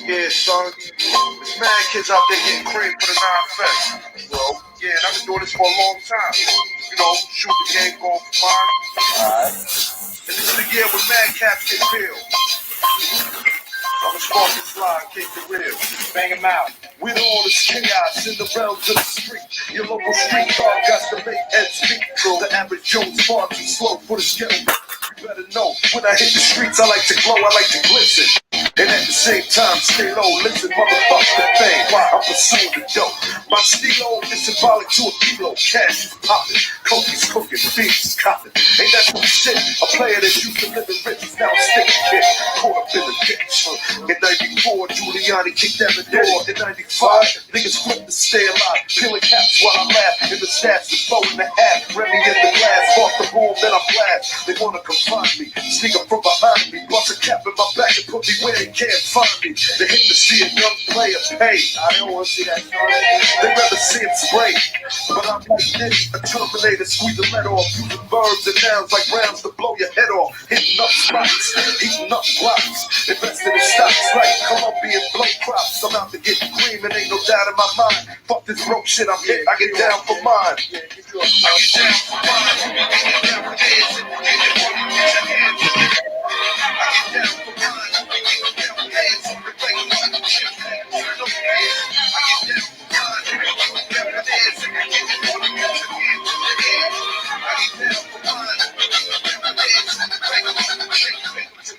Yeah, son. There's mad kids out there getting cream for the 9 Fest. So, yeah, and I've been doing this for a long time. You know, shoot the game, going for mine. Alright. And this is the year when mad cats get peeled. I'm a spark and fly, kick the real. Bang him out. With all this chaos in the realms of the street, your local street car got to make ends meet. The average Joe's far too slow for the skill. You better know, when I hit the streets, I like to glow, I like to glisten. And at the same time, stay low, listen, motherfuck the thing. I'm pursuing the dope. My stilo is symbolic to a kilo. Cash is popping, coke's cooking, beats copping. Ain't that some shit? A player that used to live in riches now sticking kid. Caught up in the ditch. In 94, Giuliani kicked down the door. In 95, niggas quit to stay alive. Peeling caps while I laugh. In the stats, the phone in the half. Remy in the glass, off the boom, then I blast. They wanna confine me, sneak up from behind me. Bust a cap in my back and put me where they can't find me. They hate to see a young player pay. I don't wanna see that. They rather see him spray. But I'm like Diddy, a Terminator, squeeze the lead off. Using verbs and nouns like rounds to blow your head off. Hitting up spots, eating up blocks. Investing in stocks like Colombian blow crops. I'm out to get green and ain't no doubt in my mind. Fuck this broke shit I'm hit, I get down for mine. I get down for mine. I get down for this. I get down for mine.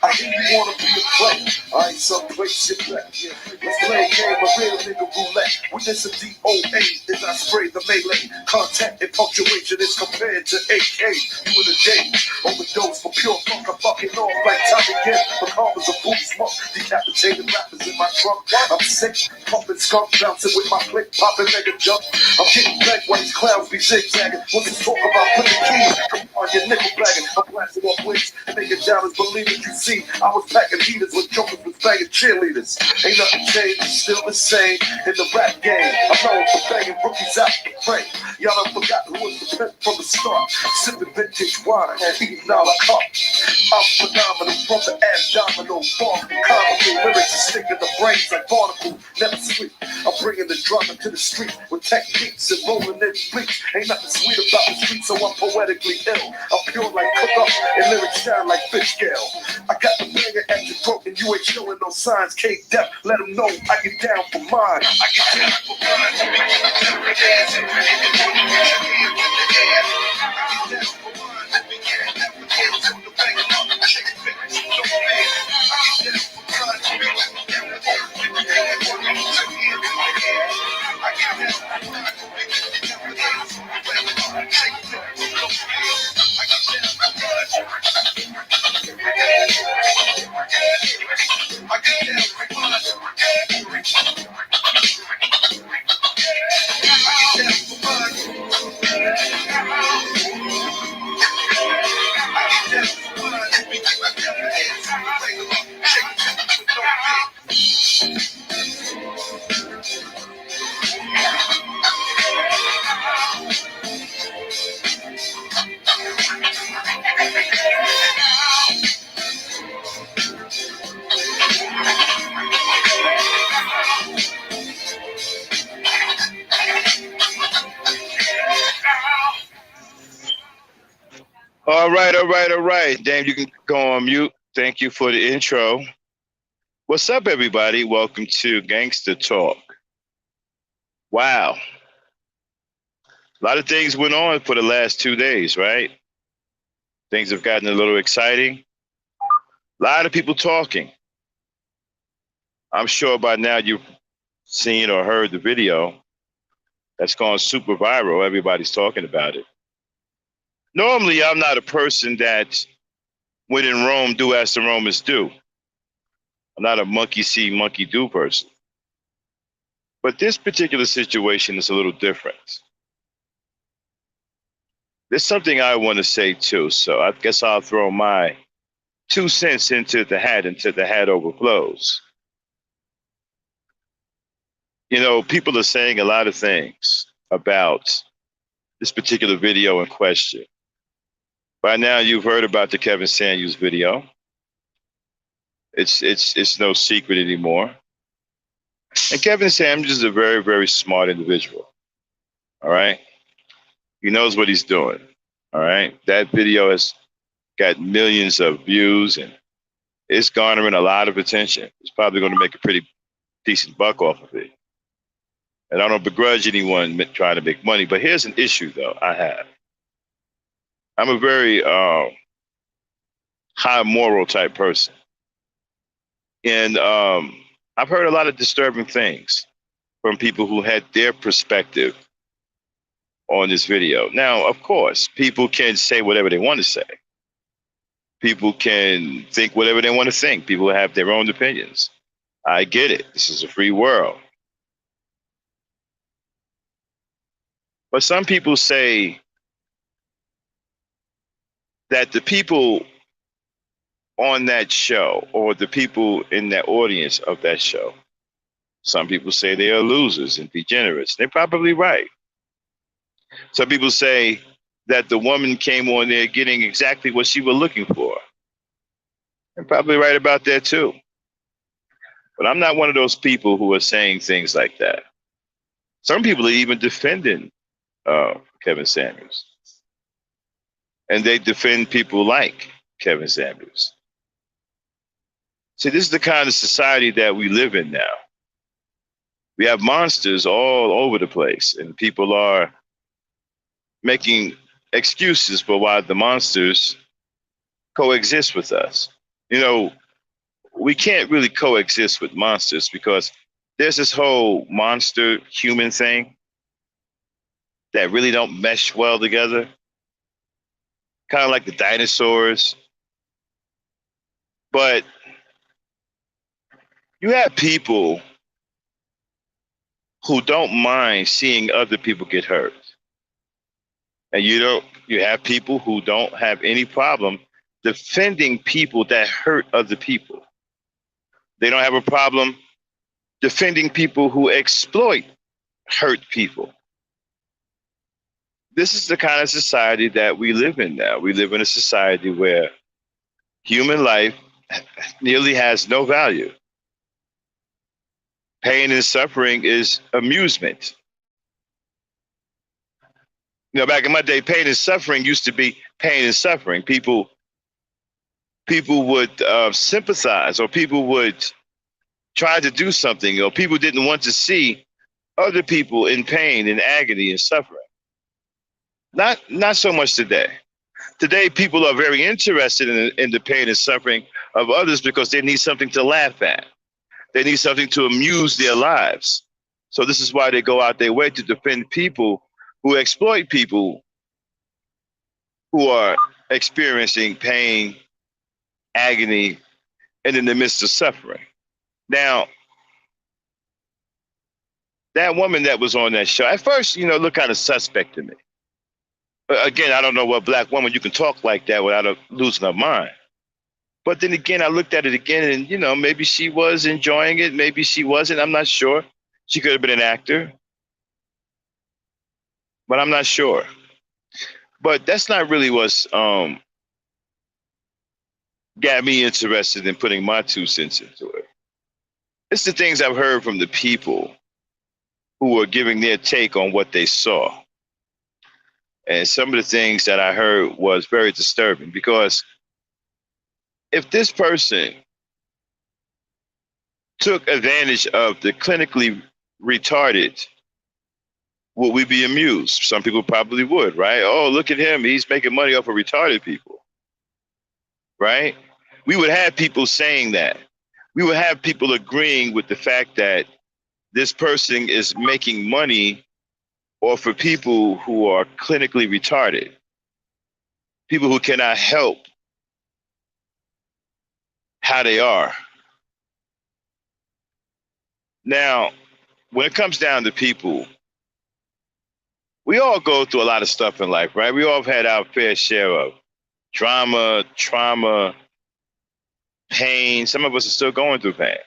I hear you wanna be a player. I ain't someplace you play. Let's play a game of real nigga roulette. With this a DOA as I spray the melee. Contact and punctuation is compared to AK. You in the days. Overdose for pure funk. I'm fucking off like Tommy Gibb. The carbons of booty smoke. Decapitated rappers in my trunk. I'm sick. Pumping skunk. Bouncing with my click. Popping mega jump. I'm getting back while these clowns be zigzagging. What's this talk about putting keys on your nickel bagging? I'm blasting off wigs and making downers believe it. You see, I was packing heaters when jokers was banging cheerleaders. Ain't nothing changed, it's still the same in the rap game. I'm known for banging rookies out the frame. Y'all done forgot who was the pimp from the start. Sipping vintage wine, eating a la carte. I'm phenomenal from the abdominal. Far from comical lyrics that stick in the brains like barnacles. Never sweet. I'm bringing the drama to the street with techniques and rolling in bleach. Ain't nothing sweet about the street, so I'm poetically ill. I'm pure like cook up and lyrics shine like fish scale. I got the banger at your throat and you ain't showing no signs. K-Dep, let them know I get down for mine. I get down for mine. I get down for All right. Dave, you can go on mute. Thank you for the intro. What's up, everybody? Welcome to Gangsta Talk. Wow. A lot of things went on for the last 2 days, right? Things have gotten a little exciting. A lot of people talking. I'm sure by now you've seen or heard the video that's gone super viral. Everybody's talking about it. Normally, I'm not a person that, when in Rome, do as the Romans do. I'm not a monkey see, monkey do person. But this particular situation is a little different. There's something I want to say too, so I guess I'll throw my 2 cents into the hat until the hat overflows. You know, people are saying a lot of things about this particular video in question. By now, you've heard about the Kevin Samuels video. It's no secret anymore. And Kevin Samuels is a very, very smart individual. All right. He knows what he's doing. All right. That video has got millions of views and it's garnering a lot of attention. It's probably going to make a pretty decent buck off of it. And I don't begrudge anyone trying to make money, but here's an issue though I have. I'm a very high moral type person. And I've heard a lot of disturbing things from people who had their perspective on this video. Now, of course, people can say whatever they want to say. People can think whatever they want to think. People have their own opinions. I get it. This is a free world. But some people say that the people on that show or the people in that audience of that show, some people say they are losers and degenerates. They're probably right. Some people say that the woman came on there getting exactly what she was looking for. They're probably right about that too. But I'm not one of those people who are saying things like that. Some people are even defending Kevin Samuels. And they defend people like Kevin Samuels. See, this is the kind of society that we live in now. We have monsters all over the place, and people are making excuses for why the monsters coexist with us. You know, we can't really coexist with monsters because there's this whole monster human thing that really don't mesh well together. Kind of like the dinosaurs. But you have people who don't mind seeing other people get hurt. And you have people who don't have any problem defending people that hurt other people. They don't have a problem defending people who exploit hurt people. This is the kind of society that we live in now. We live in a society where human life nearly has no value. Pain and suffering is amusement. You know, back in my day, pain and suffering used to be pain and suffering. People would sympathize, or people would try to do something, or people didn't want to see other people in pain and agony and suffering. Not so much today. Today, people are very interested in the pain and suffering of others because they need something to laugh at. They need something to amuse their lives. So this is why they go out their way to defend people who exploit people who are experiencing pain, agony, and in the midst of suffering. Now, that woman that was on that show, at first, looked kind of suspect to me. Again, I don't know what black woman you can talk like that without losing her mind. But then again, I looked at it again and, maybe she was enjoying it. Maybe she wasn't. I'm not sure. She could have been an actor. But I'm not sure. But that's not really what's got me interested in putting my 2 cents into it. It's the things I've heard from the people who are giving their take on what they saw. And some of the things that I heard was very disturbing because if this person took advantage of the clinically retarded, would we be amused? Some people probably would, right? Oh, look at him. He's making money off of retarded people, right? We would have people saying that. We would have people agreeing with the fact that this person is making money or for people who are clinically retarded, people who cannot help how they are. Now, when it comes down to people, we all go through a lot of stuff in life, right? We all have had our fair share of drama, trauma, pain. Some of us are still going through pain.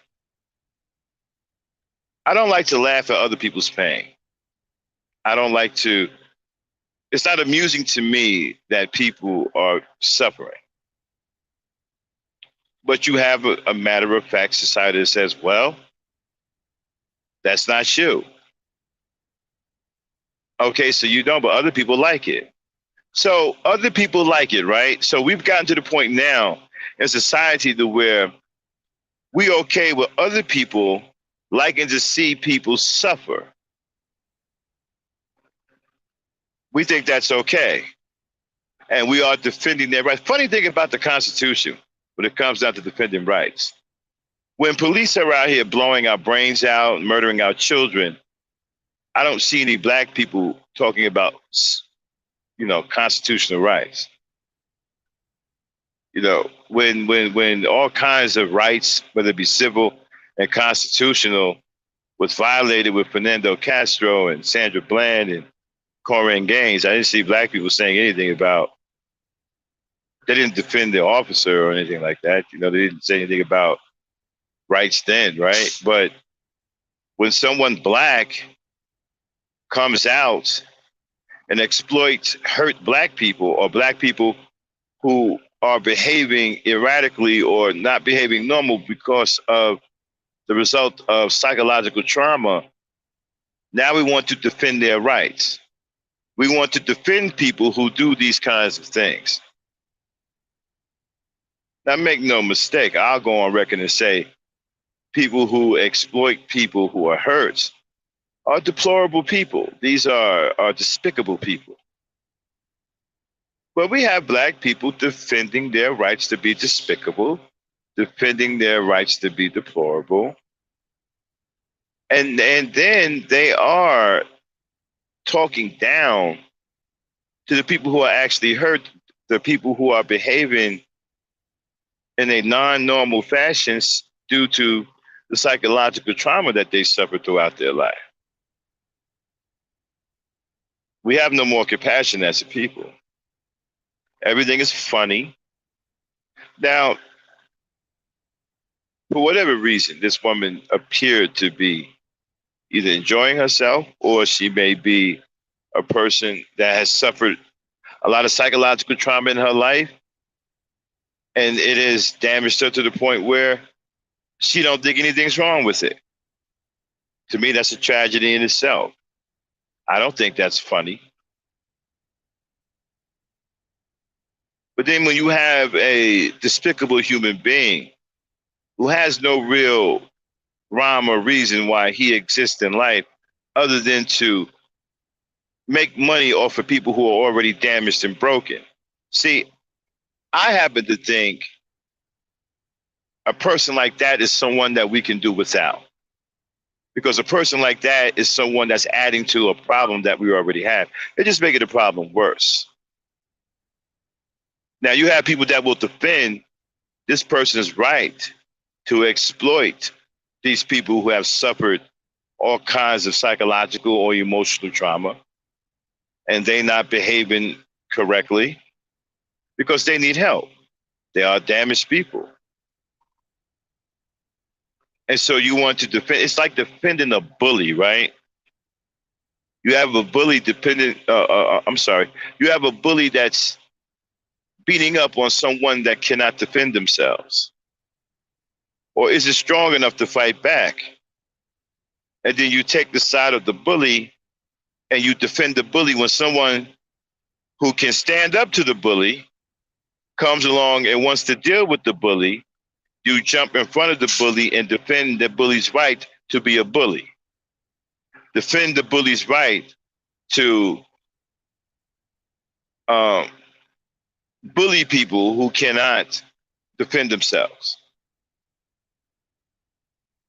I don't like to laugh at other people's pain. I don't like to It's not amusing to me that people are suffering. But you have a matter of fact society that says, well, that's not you. Okay, so you don't, but other people like it. So other people like it, right? So we've gotten to the point now in society to where we okay with other people liking to see people suffer. We think that's okay. And we are defending their rights. Funny thing about the Constitution, when it comes down to defending rights, when police are out here blowing our brains out, murdering our children, I don't see any black people talking about, constitutional rights. When all kinds of rights, whether it be civil and constitutional, was violated with Fernando Castro and Sandra Bland and Corinne Gaines, I didn't see black people saying anything about. They didn't defend the officer or anything like that. They didn't say anything about rights then, right? But when someone black comes out and exploits hurt black people or black people who are behaving erratically or not behaving normal because of the result of psychological trauma, now we want to defend their rights. We want to defend people who do these kinds of things. Now, make no mistake, I'll go on record and say people who exploit people who are hurt are deplorable people. These are despicable people. But we have black people defending their rights to be despicable, defending their rights to be deplorable. And then they are talking down to the people who are actually hurt, the people who are behaving in a non-normal fashion due to the psychological trauma that they suffered throughout their life. We have no more compassion as a people. Everything is funny. Now, for whatever reason, this woman appeared to be either enjoying herself or she may be a person that has suffered a lot of psychological trauma in her life. And it has damaged her to the point where she don't think anything's wrong with it. To me, that's a tragedy in itself. I don't think that's funny. But then when you have a despicable human being who has no real rhyme or reason why he exists in life other than to make money off of people who are already damaged and broken. See, I happen to think a person like that is someone that we can do without. Because a person like that is someone that's adding to a problem that we already have. They're just making the problem worse. Now, you have people that will defend this person's right to exploit these people who have suffered all kinds of psychological or emotional trauma, and they not behaving correctly because they need help. They are damaged people. And so you want to defend, it's like defending a bully, right? You have a bully you have a bully that's beating up on someone that cannot defend themselves. Or is it strong enough to fight back? And then you take the side of the bully and you defend the bully when someone who can stand up to the bully comes along and wants to deal with the bully. You jump in front of the bully and defend the bully's right to be a bully. Defend the bully's right to bully people who cannot defend themselves.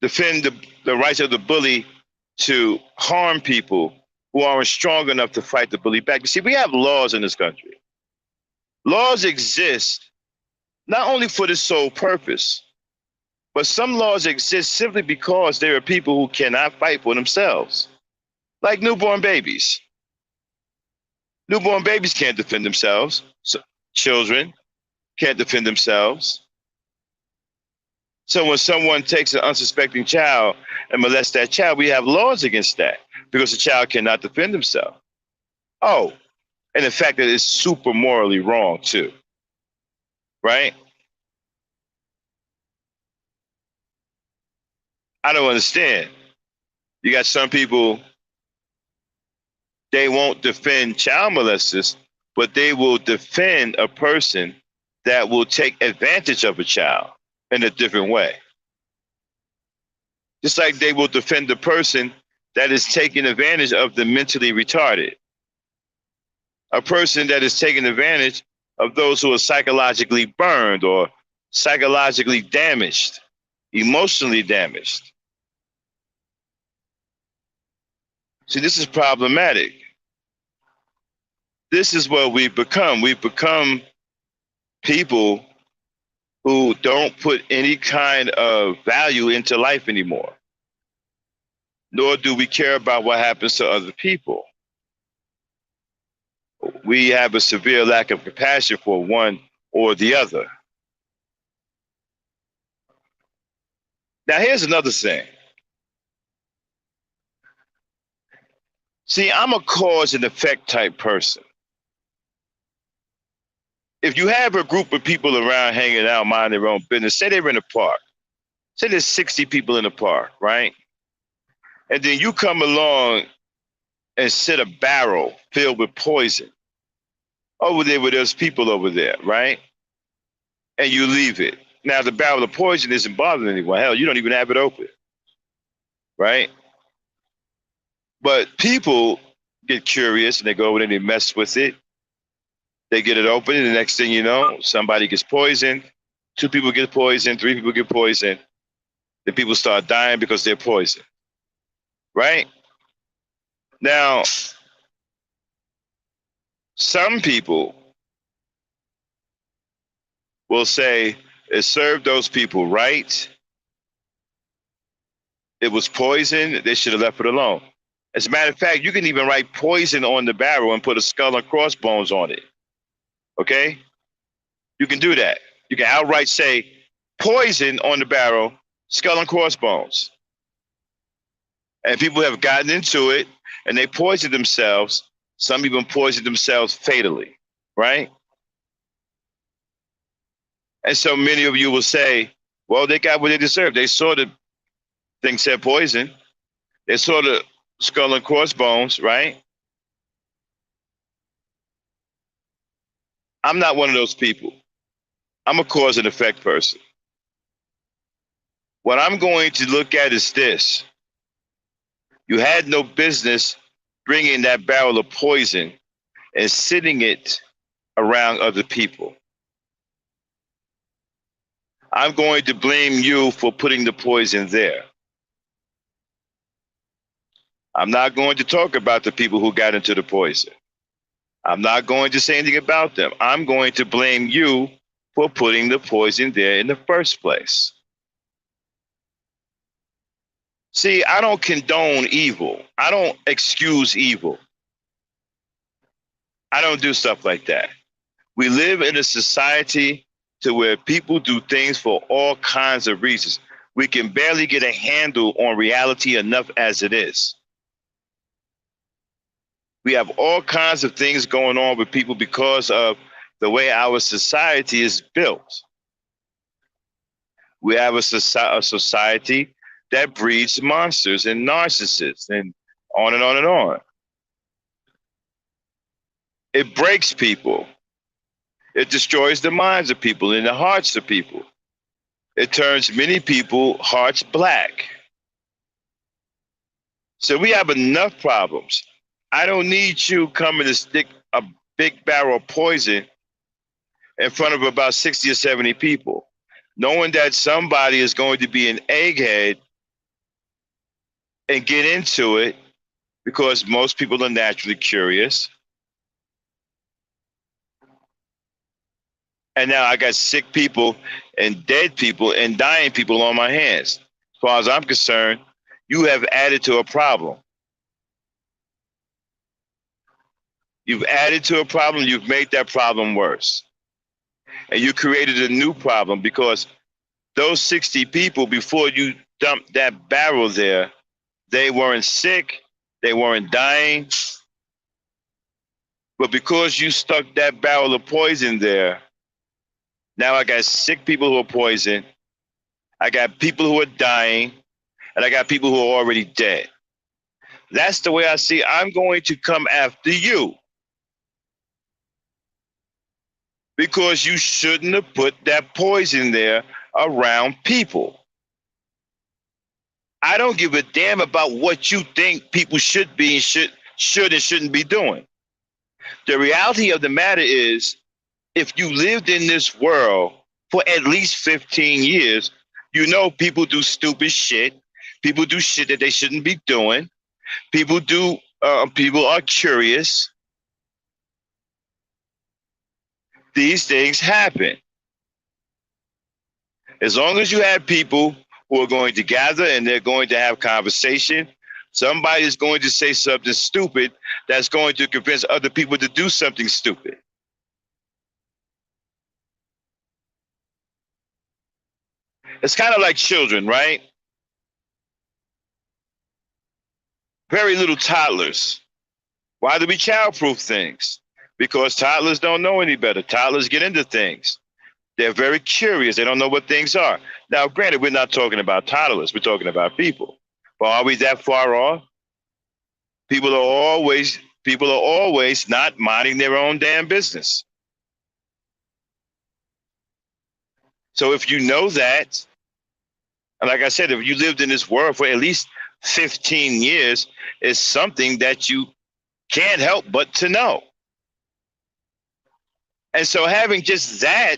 Defend the rights of the bully to harm people who aren't strong enough to fight the bully back. You see, we have laws in this country. Laws exist not only for the sole purpose, but some laws exist simply because there are people who cannot fight for themselves, like newborn babies. Newborn babies can't defend themselves. So children can't defend themselves. So when someone takes an unsuspecting child and molests that child, we have laws against that because the child cannot defend himself. Oh, And the fact that it's super morally wrong too, right? I don't understand. You got some people, they won't defend child molesters, but they will defend a person that will take advantage of a child in a different way. Just like they will defend the person that is taking advantage of the mentally retarded, a person that is taking advantage of those who are psychologically burned or psychologically damaged, emotionally damaged. See, this is problematic. This is what we've become. We've become people who don't put any kind of value into life anymore, nor do we care about what happens to other people. We have a severe lack of compassion for one or the other. Now, here's another thing. See, I'm a cause and effect type person. If you have a group of people around hanging out, minding their own business, say they're in a park, say there's 60 people in the park, right? And then you come along and set a barrel filled with poison over there where there's people over there, right? And you leave it. Now, the barrel of poison isn't bothering anyone. Hell, you don't even have it open, right? But people get curious and they go over there and they mess with it. They get it open, and the next thing you know, somebody gets poisoned. 2 people get poisoned, 3 people get poisoned. Then people start dying because they're poisoned, right? Now, some people will say it served those people right. It was poison. They should have left it alone. As a matter of fact, you can even write poison on the barrel and put a skull and crossbones on it. Okay? You can do that. You can outright say poison on the barrel, skull and crossbones. And people have gotten into it and they poison themselves. Some even poison themselves fatally, right? And so many of you will say, well, they got what they deserved. They saw the thing said poison. They saw the skull and crossbones, right? I'm not one of those people. I'm a cause and effect person. What I'm going to look at is this. You had no business bringing that barrel of poison and sitting it around other people. I'm going to blame you for putting the poison there. I'm not going to talk about the people who got into the poison. I'm not going to say anything about them. I'm going to blame you for putting the poison there in the first place. See, I don't condone evil. I don't excuse evil. I don't do stuff like that. We live in a society to where people do things for all kinds of reasons. We can barely get a handle on reality enough as it is. We have all kinds of things going on with people because of the way our society is built. We have a society that breeds monsters and narcissists and on and on and on. It breaks people. It destroys the minds of people and the hearts of people. It turns many people's hearts black. So we have enough problems. I don't need you coming to stick a big barrel of poison in front of about 60 or 70 people, knowing that somebody is going to be an egghead and get into it because most people are naturally curious. And now I got sick people and dead people and dying people on my hands. As far as I'm concerned, you have added to a problem. You've added to a problem, you've made that problem worse. And you created a new problem because those 60 people, before you dumped that barrel there, they weren't sick, they weren't dying. But because you stuck that barrel of poison there, now I got sick people who are poisoned. I got people who are dying, and I got people who are already dead. That's the way I see it. I'm going to come after you because you shouldn't have put that poison there around people. I don't give a damn about what you think people should be and should and shouldn't be doing. The reality of the matter is, if you lived in this world for at least 15 years, you know people do stupid shit. People do shit that they shouldn't be doing. People are curious. These things happen. As long as you have people who are going to gather and they're going to have conversation, somebody is going to say something stupid that's going to convince other people to do something stupid. It's kind of like children, right? Very little toddlers. Why do we childproof things? Because toddlers don't know any better. Toddlers get into things. They're very curious. They don't know what things are. Now, granted, we're not talking about toddlers. We're talking about people. But are we that far off? People are always not minding their own damn business. So if you know that, and like I said, if you lived in this world for at least 15 years, it's something that you can't help but to know. And so having just that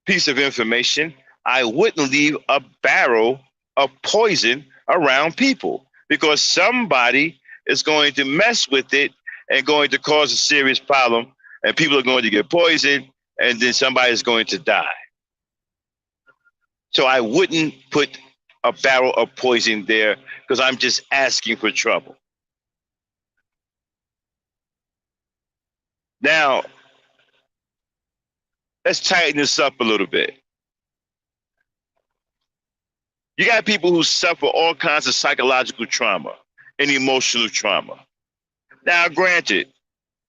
piece of information, I wouldn't leave a barrel of poison around people because somebody is going to mess with it and going to cause a serious problem, and people are going to get poisoned, and then somebody is going to die. So I wouldn't put a barrel of poison there because I'm just asking for trouble. Now, let's tighten this up a little bit. You got people who suffer all kinds of psychological trauma and emotional trauma. Now, granted,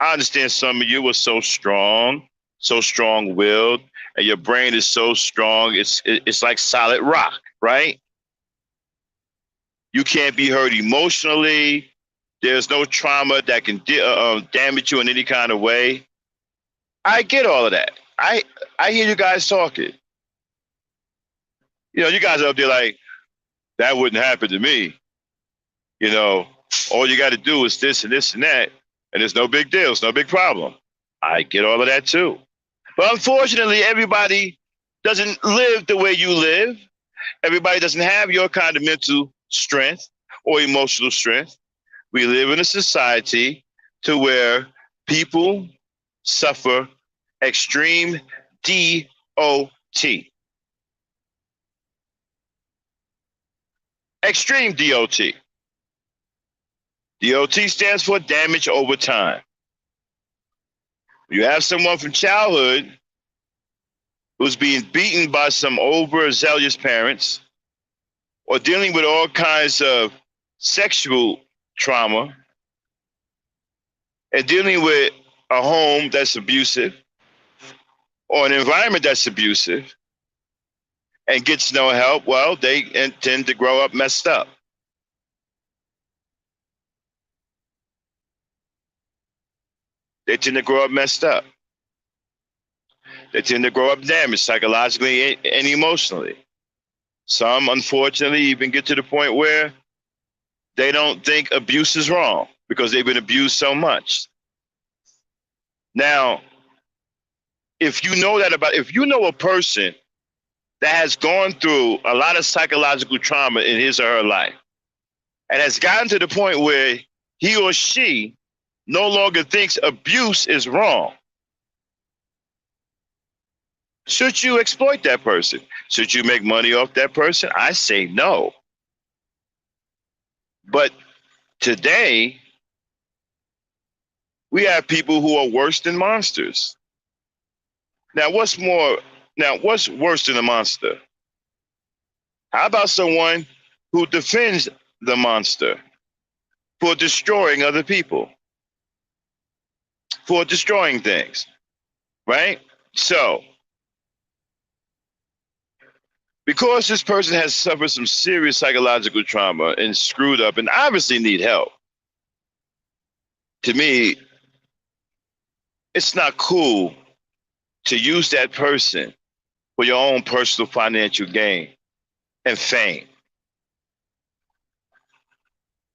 I understand some of you are so strong-willed, and your brain is so strong, it's like solid rock, right? You can't be hurt emotionally. There's no trauma that can damage you in any kind of way. I get all of that. I hear you guys talking. You know, you guys are up there like, that wouldn't happen to me. You know, all you got to do is this and this and that, and it's no big deal. It's no big problem. I get all of that too. But unfortunately, everybody doesn't live the way you live. Everybody doesn't have your kind of mental strength or emotional strength. We live in a society to where people suffer extreme DOT. Extreme DOT. DOT stands for damage over time. You have someone from childhood who's being beaten by some overzealous parents or dealing with all kinds of sexual trauma and dealing with a home that's abusive or an environment that's abusive and gets no help, well, they tend to grow up messed up. They tend to grow up messed up. They tend to grow up damaged psychologically and emotionally. Some, unfortunately, even get to the point where they don't think abuse is wrong because they've been abused so much. Now, if you know a person that has gone through a lot of psychological trauma in his or her life and has gotten to the point where he or she no longer thinks abuse is wrong, should you exploit that person? Should you make money off that person? I say no. But today, we have people who are worse than monsters. Now, what's worse than a monster? How about someone who defends the monster for destroying other people? for destroying things, right? So, because this person has suffered some serious psychological trauma and screwed up and obviously need help, to me, it's not cool to use that person for your own personal financial gain and fame.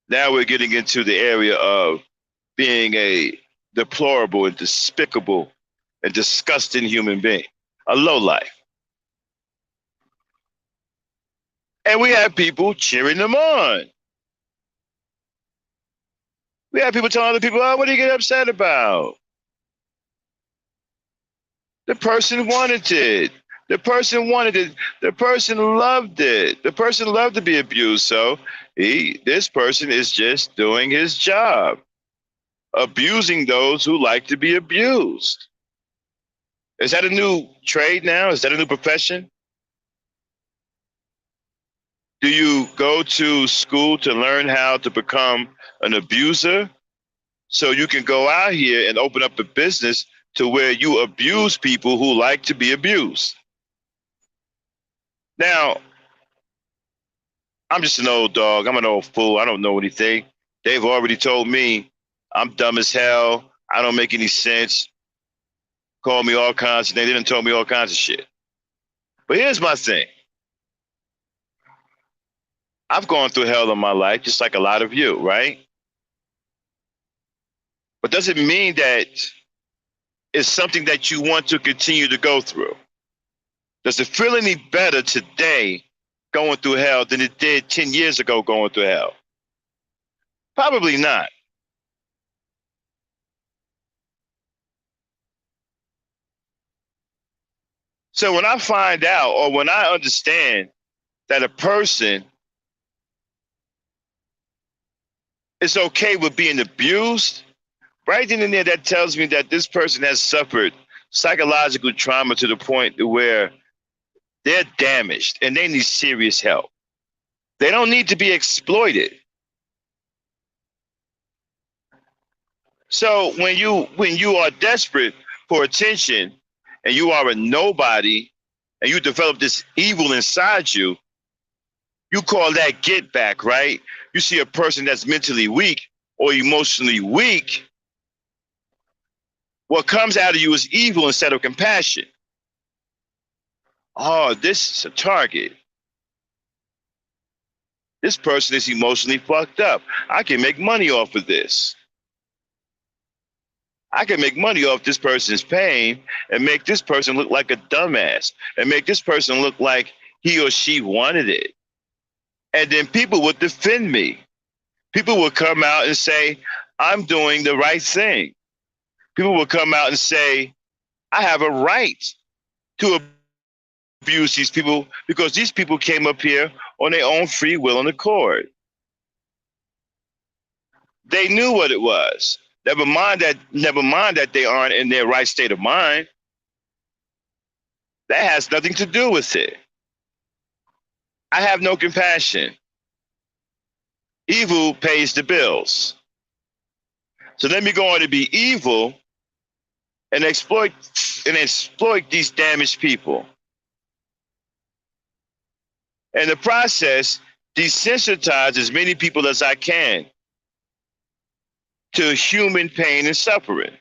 Now we're getting into the area of being a deplorable and despicable and disgusting human being, a lowlife. And we have people cheering them on. We have people telling other people, oh, what do you get upset about? The person wanted it. The person wanted it. The person loved it. The person loved to be abused. So this person is just doing his job, abusing those who like to be abused. Is that a new trade now? Is that a new profession? Do you go to school to learn how to become an abuser so you can go out here and open up a business to where you abuse people who like to be abused? Now, I'm just an old dog. I'm an old fool. I don't know anything. They've already told me I'm dumb as hell. I don't make any sense. Call me all kinds of things. They didn't tell me all kinds of shit. But here's my thing. I've gone through hell in my life, just like a lot of you, right? But does it mean that it's something that you want to continue to go through? Does it feel any better today going through hell than it did 10 years ago going through hell? Probably not. So when I find out or when I understand that a person is okay with being abused, right then and there, that tells me that this person has suffered psychological trauma to the point where they're damaged and they need serious help. They don't need to be exploited. So when you are desperate for attention and you are a nobody and you develop this evil inside you, you call that get back, right? You see a person that's mentally weak or emotionally weak, what comes out of you is evil instead of compassion. Oh, this is a target. This person is emotionally fucked up. I can make money off of this. I can make money off this person's pain and make this person look like a dumbass and make this person look like he or she wanted it. And then people would defend me. People would come out and say, I'm doing the right thing. People would come out and say, I have a right to abuse these people because these people came up here on their own free will and accord. They knew what it was. Never mind that they aren't in their right state of mind. That has nothing to do with it. I have no compassion. Evil pays the bills. So let me go on to be evil and exploit these damaged people. In the process, desensitize as many people as I can to human pain and suffering.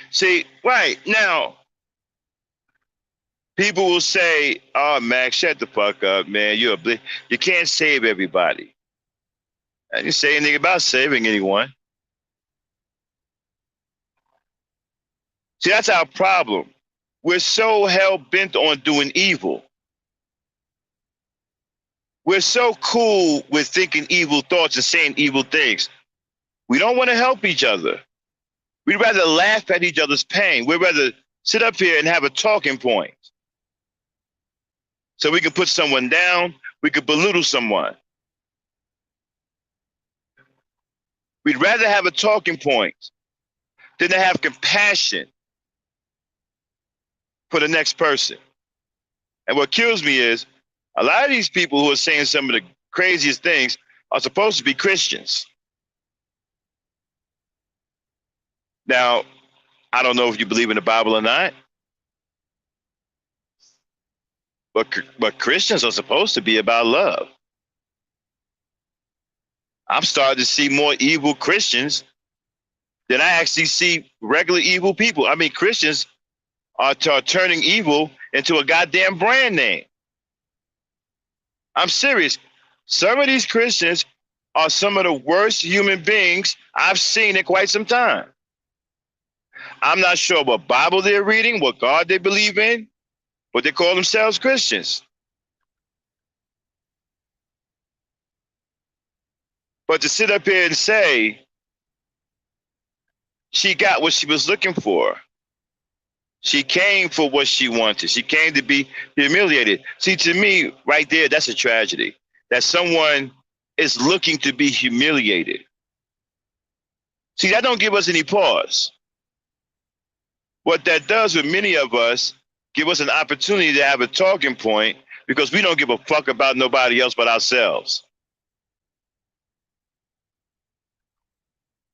See, right now, people will say, oh, Max, shut the fuck up, man. You can't save everybody. I didn't say anything about saving anyone. See, that's our problem. We're so hell-bent on doing evil. We're so cool with thinking evil thoughts and saying evil things. We don't want to help each other. We'd rather laugh at each other's pain. We'd rather sit up here and have a talking point. So we can put someone down, we could belittle someone. We'd rather have a talking point than to have compassion for the next person. And what kills me is a lot of these people who are saying some of the craziest things are supposed to be Christians. Now, I don't know if you believe in the Bible or not, but Christians are supposed to be about love. I'm starting to see more evil Christians than I actually see regular evil people. I mean, Christians are turning evil into a goddamn brand name. I'm serious. Some of these Christians are some of the worst human beings I've seen in quite some time. I'm not sure what Bible they're reading, what God they believe in, but they call themselves Christians. But to sit up here and say she got what she was looking for, she came for what she wanted, she came to be humiliated. See, to me, right there, that's a tragedy. That someone is looking to be humiliated. See, that don't give us any pause. What that does with many of us, give us an opportunity to have a talking point because we don't give a fuck about nobody else but ourselves.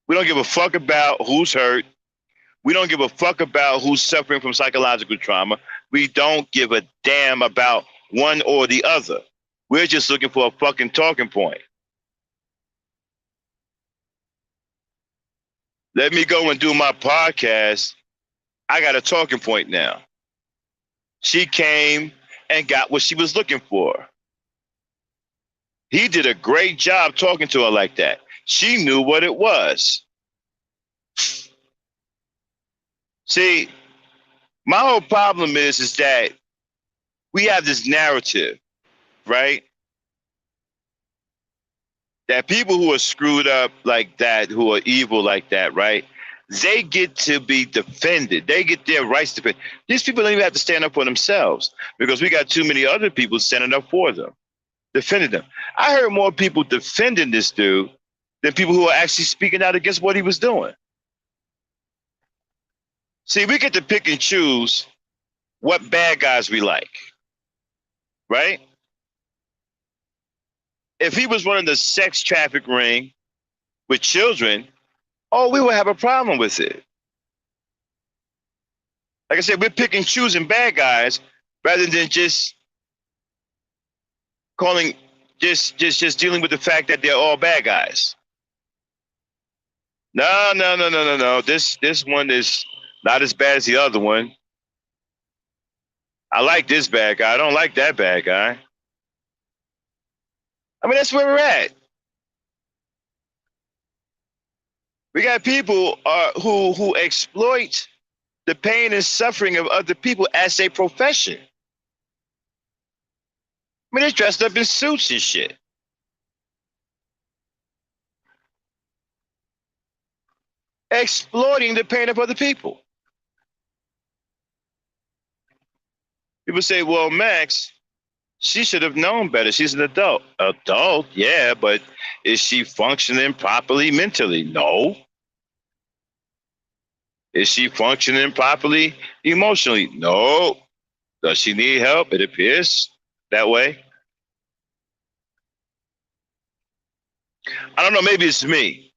We don't give a fuck about who's hurt. We don't give a fuck about who's suffering from psychological trauma. We don't give a damn about one or the other. We're just looking for a fucking talking point. Let me go and do my podcast. I got a talking point now. She came and got what she was looking for. He did a great job talking to her like that. She knew what it was. See, my whole problem is that we have this narrative, right? That people who are screwed up like that, who are evil like that, right? They get to be defended. They get their rights defended. These people don't even have to stand up for themselves because we got too many other people standing up for them, defending them. I heard more people defending this dude than people who are actually speaking out against what he was doing. See, we get to pick and choose what bad guys we like, right? If he was running the sex traffic ring with children, oh, we would have a problem with it. Like I said, we're picking choosing bad guys rather than just calling, just dealing with the fact that they're all bad guys. No. This one is not as bad as the other one. I like this bad guy. I don't like that bad guy. I mean, that's where we're at. We got people who exploit the pain and suffering of other people as a profession. I mean, they're dressed up in suits and shit. Exploiting the pain of other people. People say, well, Max, she should have known better. She's an adult. Adult, yeah, but is she functioning properly mentally? No. Is she functioning properly emotionally? No. Does she need help? It appears that way. I don't know, maybe it's me.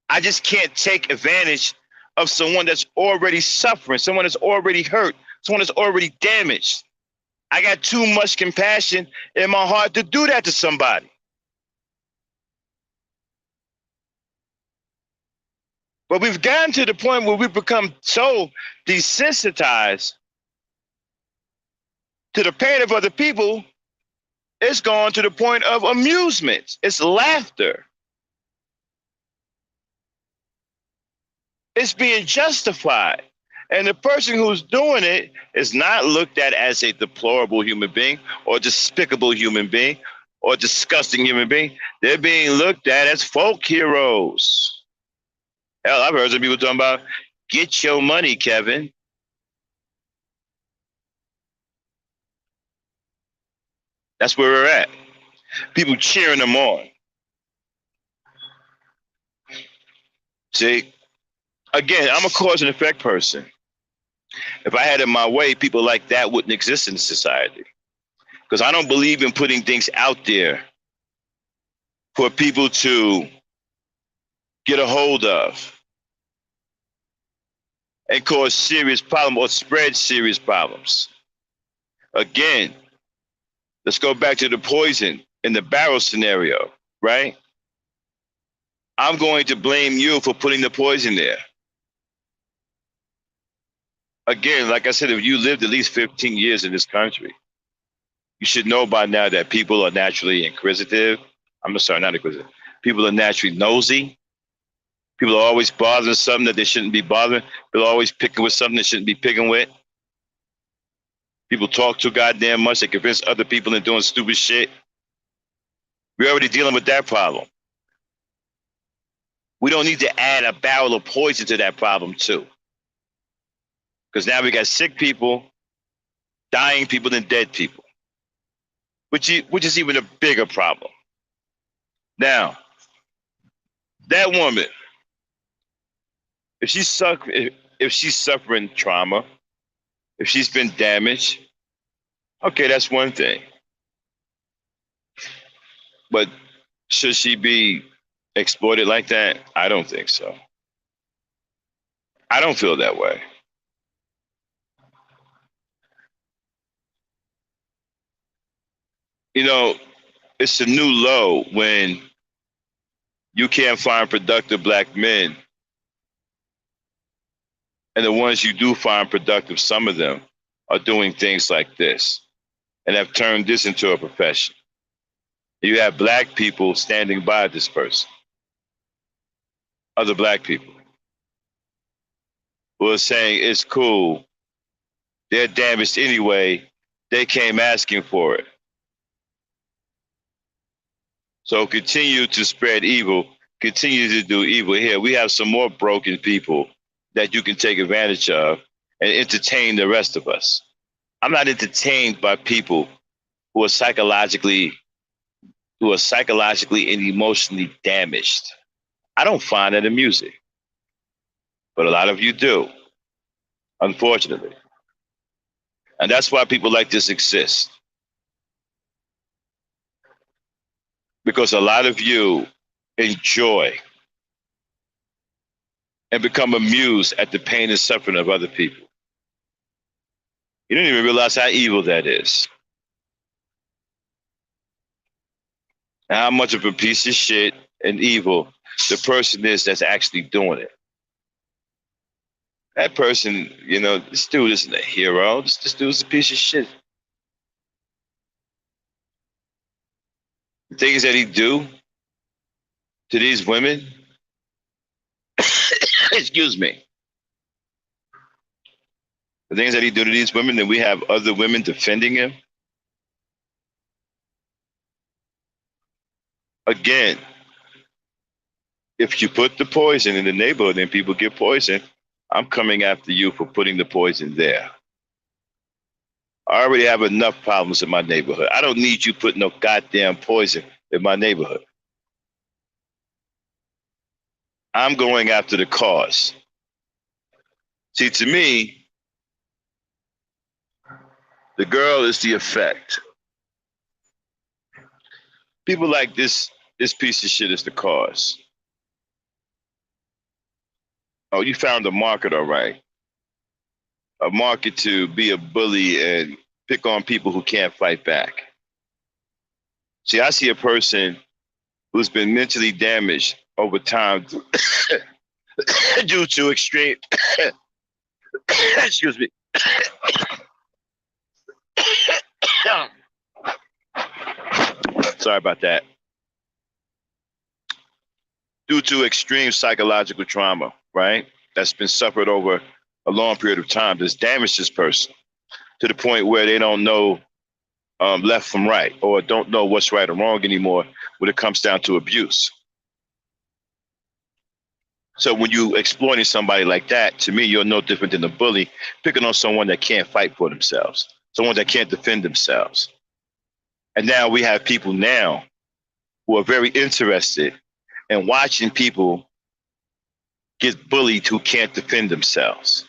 I just can't take advantage of someone that's already suffering, someone that's already hurt, someone that's already damaged. I got too much compassion in my heart to do that to somebody. But we've gotten to the point where we've become so desensitized to the pain of other people, it's gone to the point of amusement. It's laughter. It's being justified. And the person who's doing it is not looked at as a deplorable human being or despicable human being or disgusting human being. They're being looked at as folk heroes. Hell, I've heard some people talking about, get your money, Kevin. That's where we're at. People cheering them on. See, again, I'm a cause and effect person. If I had it my way, people like that wouldn't exist in society. Because I don't believe in putting things out there for people to get a hold of. and cause serious problems or spread serious problems. Again, let's go back to the poison in the barrel scenario, right? I'm going to blame you for putting the poison there. Again, like I said, if you lived at least 15 years in this country, you should know by now that people are naturally inquisitive. I'm sorry, not inquisitive. People are naturally nosy. People are always bothering something that they shouldn't be bothering. People are always picking with something they shouldn't be picking with. People talk too goddamn much. They convince other people into doing stupid shit. We're already dealing with that problem. We don't need to add a barrel of poison to that problem too. Because now we got sick people, dying people, and dead people, which is even a bigger problem. Now, that woman, if she's suffering trauma, if she's been damaged, okay, that's one thing. But should she be exploited like that? I don't think so. I don't feel that way. You know, it's a new low when you can't find productive black men. And the ones you do find productive, some of them are doing things like this and have turned this into a profession. You have black people standing by this person, other black people who are saying it's cool. They're damaged anyway. They came asking for it. So continue to spread evil, continue to do evil here. We have some more broken people that you can take advantage of and entertain the rest of us. I'm not entertained by people who are psychologically and emotionally damaged. I don't find that amusing. But a lot of you do, unfortunately. And that's why people like this exist. Because a lot of you enjoy and become amused at the pain and suffering of other people. You don't even realize how evil that is. And how much of a piece of shit and evil the person is that's actually doing it. That person, you know, this dude isn't a hero. This dude's a piece of shit. The things that he do to these women, excuse me, the things that he do to these women, and we have other women defending him. Again, if you put the poison in the neighborhood and people get poisoned, I'm coming after you for putting the poison there. I already have enough problems in my neighborhood. I don't need you putting no goddamn poison in my neighborhood. I'm going after the cause. See, to me, the girl is the effect. People like this piece of shit is the cause. Oh, you found a market, all right. A market to be a bully and pick on people who can't fight back. See, I see a person who's been mentally damaged over time due to extreme, excuse me. Sorry about that. Due to extreme psychological trauma, right? That's been suffered over a long period of time. That's damaged this person to the point where they don't know left from right, or don't know what's right or wrong anymore when it comes down to abuse. So when you exploiting somebody like that, to me, you're no different than a bully picking on someone that can't fight for themselves, someone that can't defend themselves. And now we have people now who are very interested in watching people get bullied who can't defend themselves.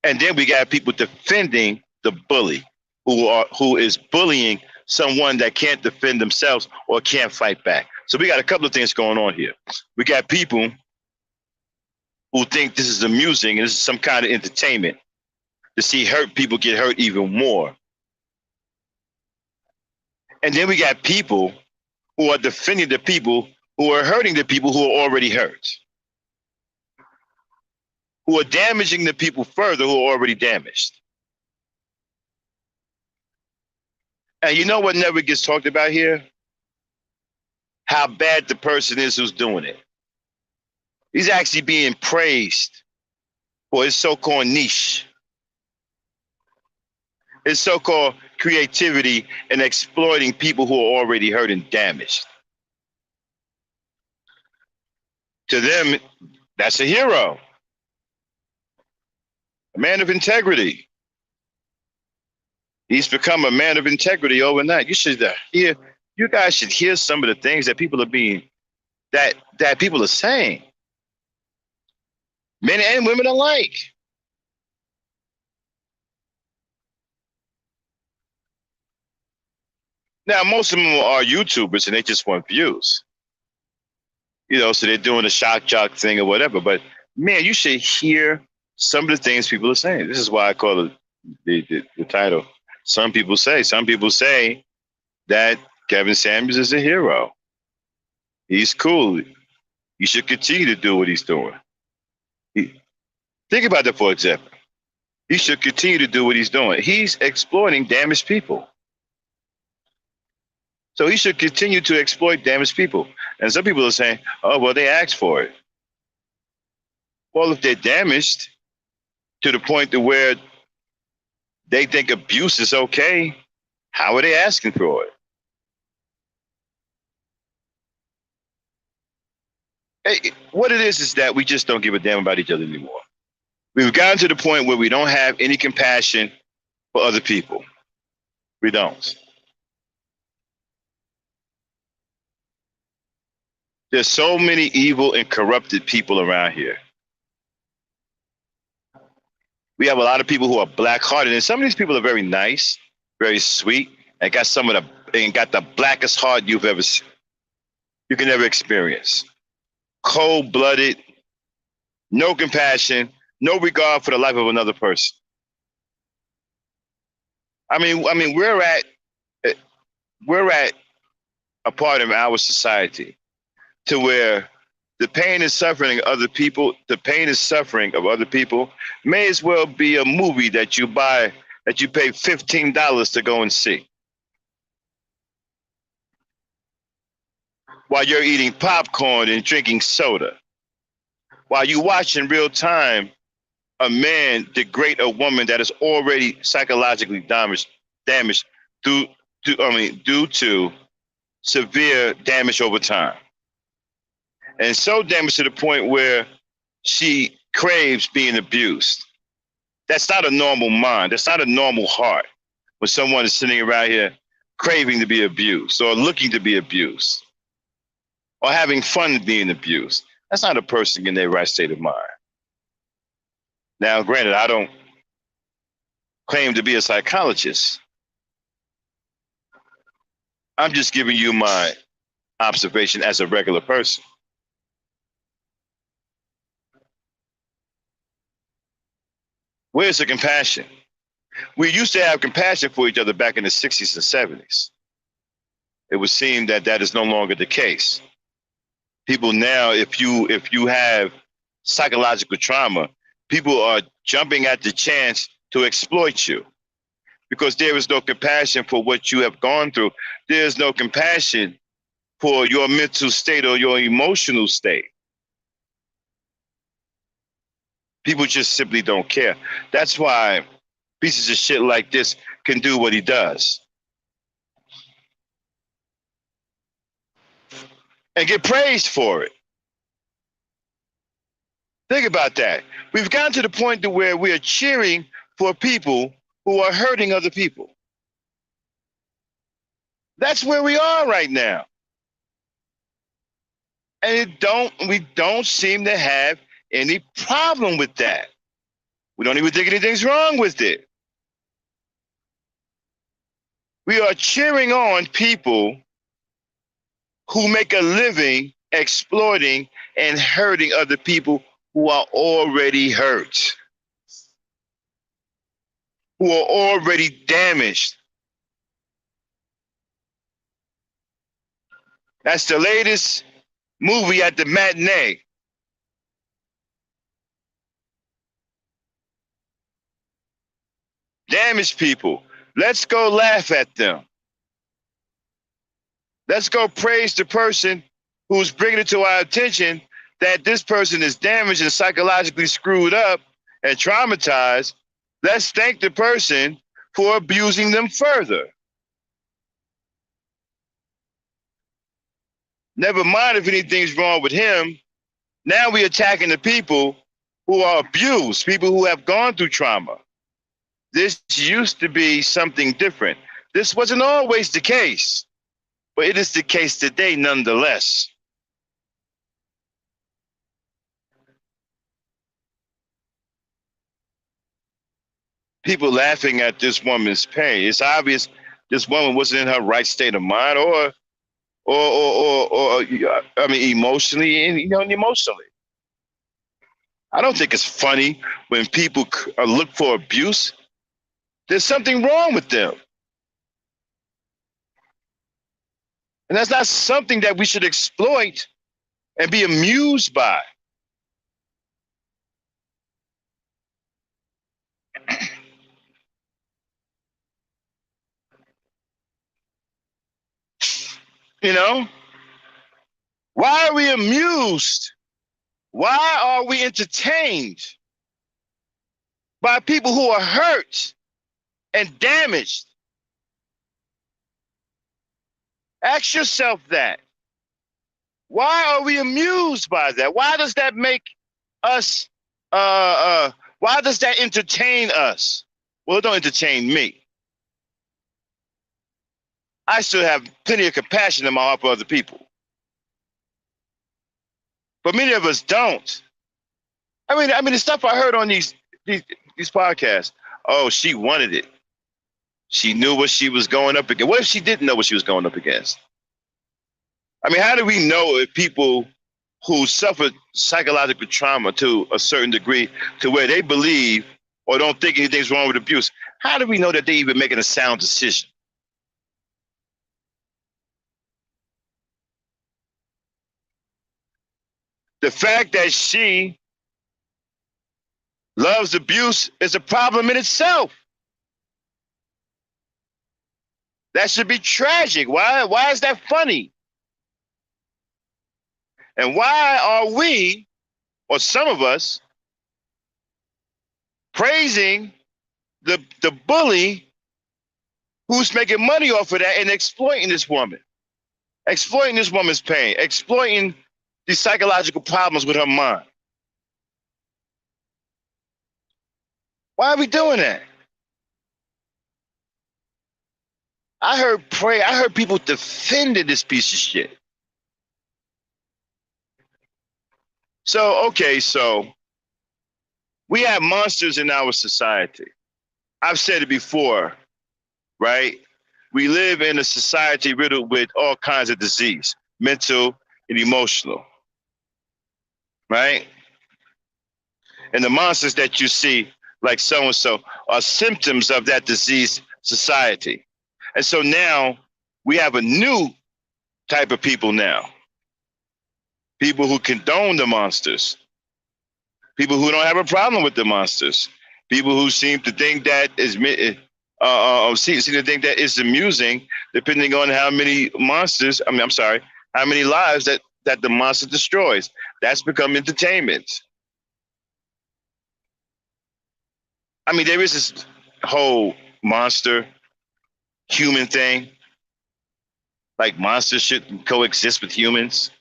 And then we got people defending the bully who is bullying someone that can't defend themselves or can't fight back. So we got a couple of things going on here. We got people who think this is amusing and this is some kind of entertainment to see hurt people get hurt even more. And then we got people who are defending the people who are hurting the people who are already hurt, who are damaging the people further who are already damaged. And you know what never gets talked about here? How bad the person is who's doing it. He's actually being praised for his so-called niche, his so-called creativity in exploiting people who are already hurt and damaged. To them, that's a hero, a man of integrity. He's become a man of integrity overnight. You should hear. You guys should hear some of the things that people are being, that people are saying, men and women alike. Now, most of them are YouTubers and they just want views. You know, so they're doing the shock jock thing or whatever. But man, you should hear some of the things people are saying. This is why I call it the title. Some people say that Kevin Samuels is a hero. He's cool. You should continue to do what he's doing. Think about that, for example. He should continue to do what he's doing. He's exploiting damaged people. So he should continue to exploit damaged people. And some people are saying, oh, well, they asked for it. Well, if they're damaged to the point to where they think abuse is okay, how are they asking for it? Hey, what it is that we just don't give a damn about each other anymore. We've gotten to the point where we don't have any compassion for other people. We don't. There's so many evil and corrupted people around here. We have a lot of people who are black-hearted, and some of these people are very nice, very sweet, and got the blackest heart you can ever experience. Cold-blooded, no compassion, no regard for the life of another person. I mean, we're at a part of our society to where the pain and suffering of other people, may as well be a movie that you buy, that you pay $15 to go and see, while you're eating popcorn and drinking soda, while you watch in real time a man degrade a woman that is already psychologically damaged due to severe damage over time. And so damaged to the point where she craves being abused. That's not a normal mind. That's not a normal heart when someone is sitting around here craving to be abused or looking to be abused or having fun being abused. That's not a person in their right state of mind. Now, granted, I don't claim to be a psychologist. I'm just giving you my observation as a regular person. Where's the compassion? We used to have compassion for each other back in the 60s and 70s. It would seem that that is no longer the case. People now, if you have psychological trauma, people are jumping at the chance to exploit you because there is no compassion for what you have gone through. There is no compassion for your mental state or your emotional state. People just simply don't care. That's why pieces of shit like this can do what he does and get praised for it. Think about that. We've gotten to the point to where we are cheering for people who are hurting other people. That's where we are right now. And we don't seem to have any problem with that. We don't even think anything's wrong with it. We are cheering on people who make a living exploiting and hurting other people who who are already hurt, who are already damaged. That's the latest movie at the matinee. Damaged people. Let's go laugh at them. Let's go praise the person who's bringing it to our attention that this person is damaged and psychologically screwed up and traumatized. Let's thank the person for abusing them further. Never mind if anything's wrong with him. Now we're attacking the people who are abused, people who have gone through trauma. This used to be something different. This wasn't always the case, but it is the case today nonetheless. People laughing at this woman's pain. It's obvious this woman wasn't in her right state of mind, or I mean, emotionally, and emotionally. I don't think it's funny when people look for abuse. There's something wrong with them. And that's not something that we should exploit and be amused by. You know? Why are we amused? Why are we entertained by people who are hurt and damaged? Ask yourself that. Why are we amused by that? Why does that make us, why does that entertain us? Well, it don't entertain me. I still have plenty of compassion in my heart for other people. But many of us don't. I mean, the stuff I heard on these podcasts. Oh, she wanted it. She knew what she was going up against. What if she didn't know what she was going up against? I mean, how do we know if people who suffered psychological trauma to a certain degree to where they believe or don't think anything's wrong with abuse, how do we know that they're even making a sound decision? The fact that she loves abuse is a problem in itself. That should be tragic. Why is that funny? And why are we, or some of us, praising the bully who's making money off of that and exploiting this woman, exploiting this woman's pain, exploiting these psychological problems with her mind? Why are we doing that? I heard people defending this piece of shit. So we have monsters in our society. I've said it before, right? We live in a society riddled with all kinds of disease, mental and emotional, right? And the monsters that you see, like so-and-so, are symptoms of that diseased society. And so now we have a new type of people now. People who condone the monsters. People who don't have a problem with the monsters. People who seem to think that seem to think that it's amusing, depending on how many monsters. How many lives that the monster destroys. That's become entertainment. I mean, there is this whole monster human thing. Like monsters shouldn't coexist with humans.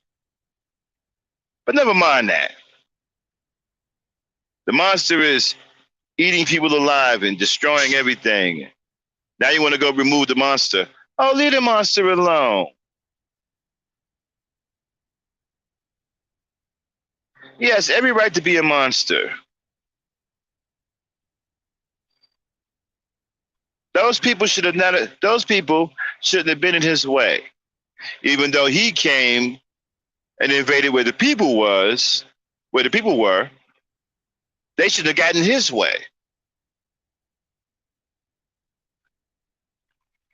But never mind that. The monster is eating people alive and destroying everything. Now you want to go remove the monster. Oh, leave the monster alone. He has every right to be a monster. Those people shouldn't have been in his way. Even though he came and invaded where the people were, They should have gotten his way.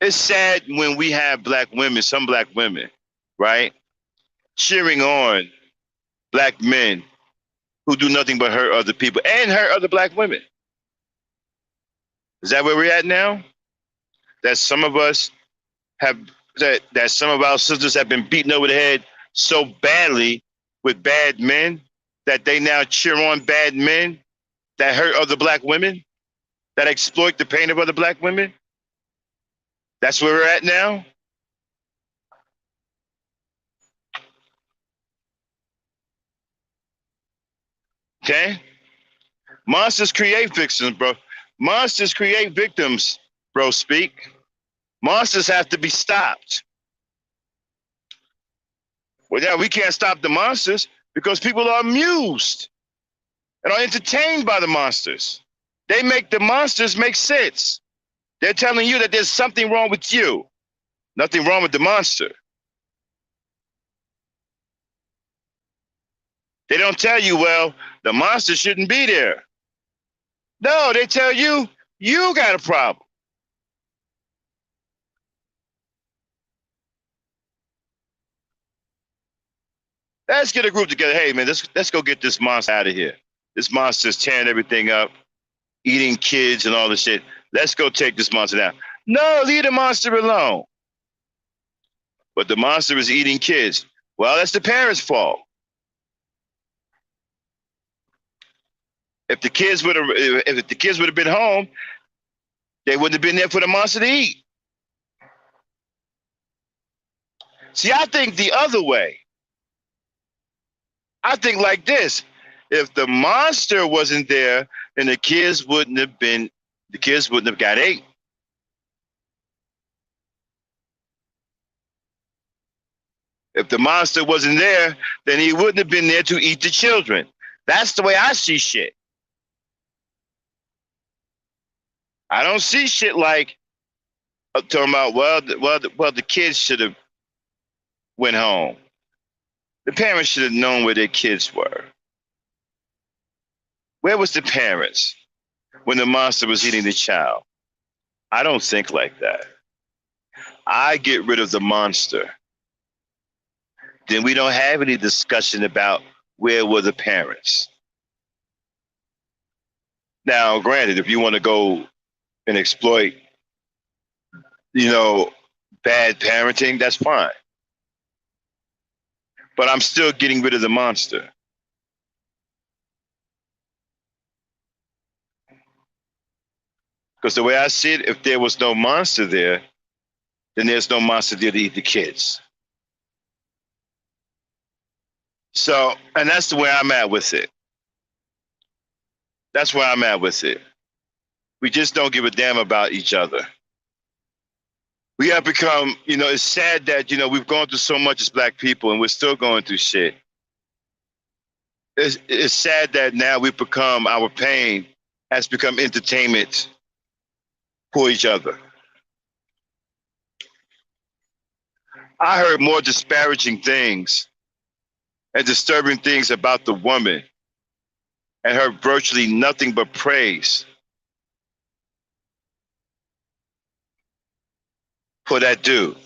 It's sad when we have black women, some black women, right, cheering on black men who do nothing but hurt other people and hurt other black women. Is that where we're at now? That some of us have that some of our sisters have been beaten over the head so badly with bad men that they now cheer on bad men that hurt other black women, that exploit the pain of other black women. That's where we're at now. Okay? Monsters create victims, bro. Monsters create victims, bro. Speak. Monsters have to be stopped. Well, yeah, we can't stop the monsters because people are amused and are entertained by the monsters. They make the monsters make sense. They're telling you that there's something wrong with you, nothing wrong with the monster. They don't tell you, well, the monster shouldn't be there. No, they tell you, you got a problem. Let's get a group together. Hey, man, let's go get this monster out of here. This monster's tearing everything up, eating kids and all this shit. Let's go take this monster down. No, leave the monster alone. But the monster is eating kids. Well, that's the parents' fault. If the kids would have been home, they wouldn't have been there for the monster to eat. See, I think the other way. I think like this. If the monster wasn't there, then the kids wouldn't have got ate. If the monster wasn't there, then he wouldn't have been there to eat the children. That's the way I see shit. I don't see shit like I'm talking about. Well, the kids should have went home. The parents should have known where their kids were. Where was the parents when the monster was eating the child? I don't think like that. I get rid of the monster. Then we don't have any discussion about where were the parents. Now, granted, if you want to go and exploit, bad parenting, that's fine. But I'm still getting rid of the monster. Because the way I see it, if there was no monster there, then there's no monster there to eat the kids. So, and that's the way I'm at with it. That's where I'm at with it. We just don't give a damn about each other. We have become, it's sad that, we've gone through so much as black people and we're still going through shit. It's sad that now our pain has become entertainment for each other. I heard more disparaging things and disturbing things about the woman and heard virtually nothing but praise for that dude.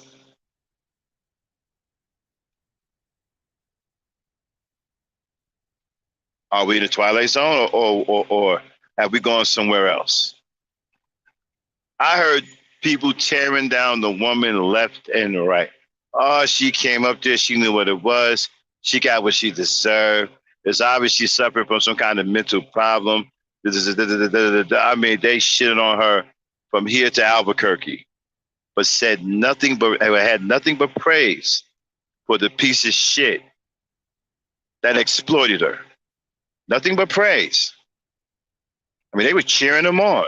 Are we in the Twilight Zone or have we gone somewhere else? I heard people tearing down the woman left and right. Oh, she came up there. She knew what it was. She got what she deserved. It's obvious she's suffering from some kind of mental problem. I mean, they shitted on her from here to Albuquerque, but had nothing but praise for the piece of shit that exploited her. Nothing but praise. I mean, they were cheering him on.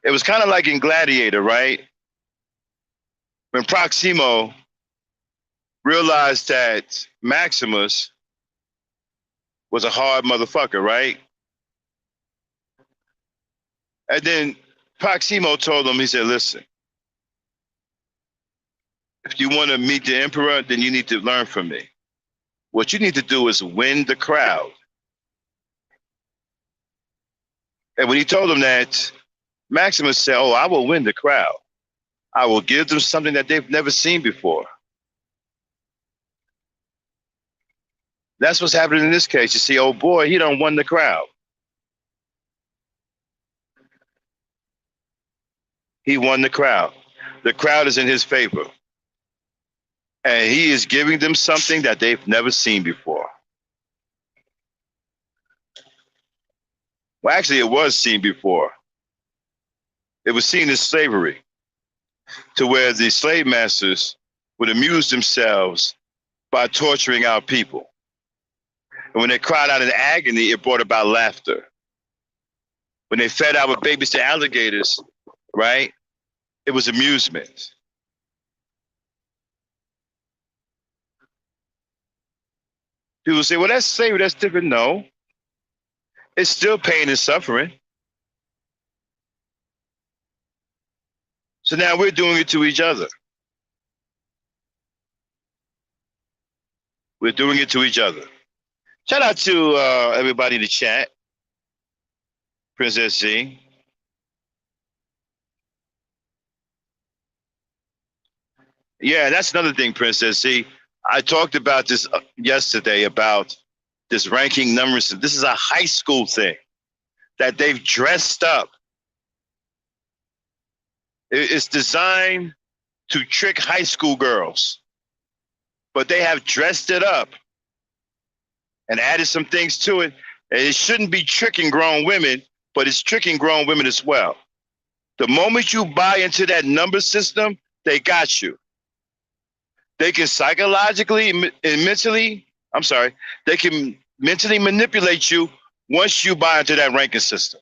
It was kind of like in Gladiator, right? When Proximo realized that Maximus was a hard motherfucker, right? And then Proximo told him, he said, listen, if you want to meet the emperor, then you need to learn from me. What you need to do is win the crowd. And when he told him that, Maximus said, "Oh, I will win the crowd. I will give them something that they've never seen before." That's what's happening in this case. You see, oh boy, he done won the crowd. He won the crowd. The crowd is in his favor. And he is giving them something that they've never seen before. Well, actually, it was seen before. It was seen as slavery, to where the slave masters would amuse themselves by torturing our people. And when they cried out in agony, it brought about laughter. When they fed our babies to alligators, right, it was amusement. People say, well, that's slavery, that's different. No, it's still pain and suffering. So now we're doing it to each other. We're doing it to each other. Shout out to everybody in the chat. Princess Z. Yeah, that's another thing, Princess Z. I talked about this yesterday about this ranking numbers. This is a high school thing that they've dressed up. It's designed to trick high school girls, but they have dressed it up and added some things to it. And it shouldn't be tricking grown women, but it's tricking grown women as well. The moment you buy into that number system, they got you. They can psychologically and mentally, they can mentally manipulate you once you buy into that ranking system.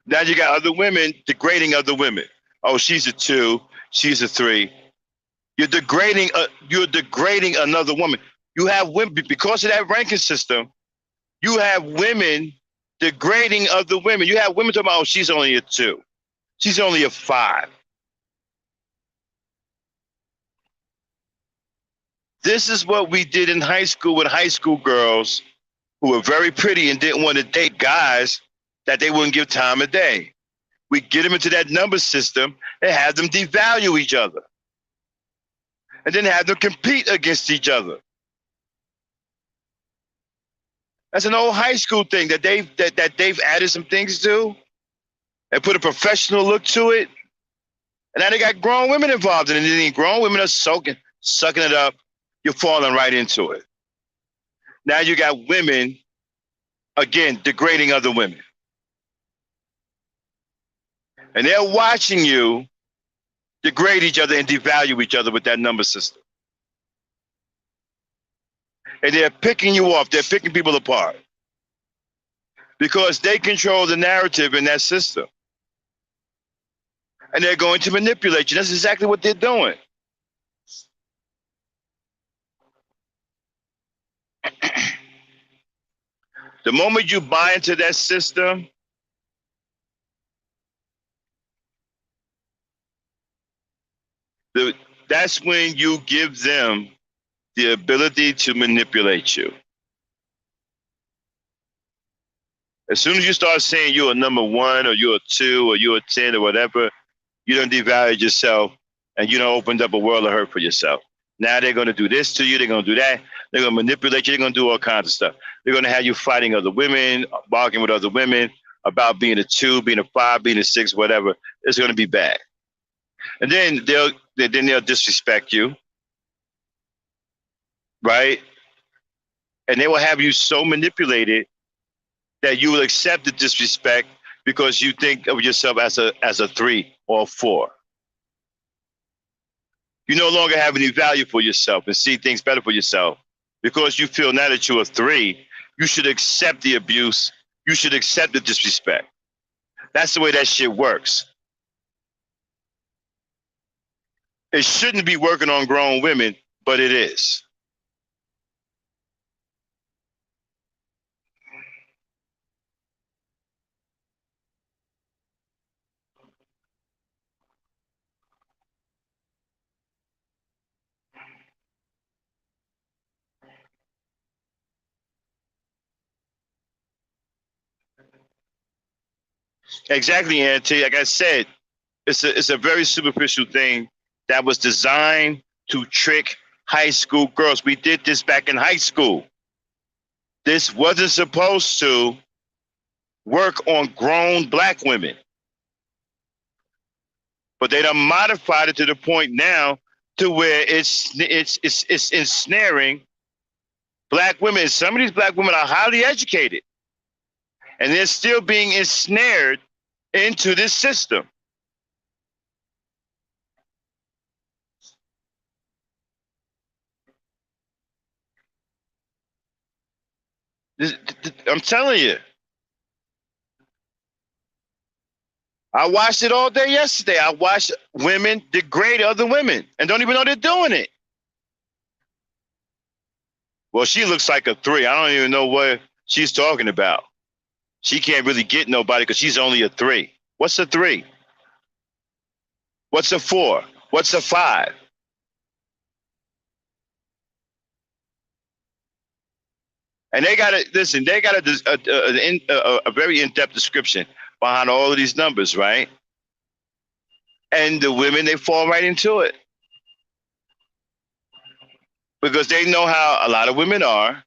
Now you got other women degrading other women. Oh, she's a 2, she's a 3. You're degrading another woman. You have women, because of that ranking system, you have women degrading other women. You have women talking about, oh, she's only a 2. She's only a 5. This is what we did in high school with high school girls who were very pretty and didn't want to date guys that they wouldn't give time of day. We get them into that number system and have them devalue each other. And then have them compete against each other. That's an old high school thing that they've added some things to and put a professional look to it. And now they got grown women involved in it. And then grown women are sucking it up. You're falling right into it. Now you got women, again, degrading other women. And they're watching you degrade each other and devalue each other with that number system. And they're picking you off. They're picking people apart. Because they control the narrative in that system. And they're going to manipulate you. That's exactly what they're doing. The moment you buy into that system, that's when you give them the ability to manipulate you. As soon as you start saying you're a number 1 or you're a 2 or you're a 10 or whatever, you don't devalue yourself and you don't open up a world of hurt for yourself. Now they're going to do this to you. They're going to do that. They're going to manipulate you. They're going to do all kinds of stuff. They're going to have you fighting other women, bargaining with other women about being a 2, being a 5, being a 6, whatever. It's going to be bad. And then they'll disrespect you, right? And they will have you so manipulated that you will accept the disrespect because you think of yourself as a 3 or a 4. You no longer have any value for yourself and see things better for yourself because you feel now that you're a 3, you should accept the abuse. You should accept the disrespect. That's the way that shit works. It shouldn't be working on grown women, but it is. Exactly, Auntie. Like I said, it's a very superficial thing that was designed to trick high school girls. We did this back in high school. This wasn't supposed to work on grown black women, but they done modified it to the point now to where it's ensnaring black women. Some of these black women are highly educated, and they're still being ensnared into this system. I'm telling you. I watched it all day yesterday. I watched women degrade other women and don't even know they're doing it. Well, she looks like a 3. I don't even know what she's talking about. She can't really get nobody because she's only a 3. What's a 3? What's a 4? What's a 5? And they got to listen. They got a very in-depth description behind all of these numbers, right? And the women, they fall right into it because they know how a lot of women are,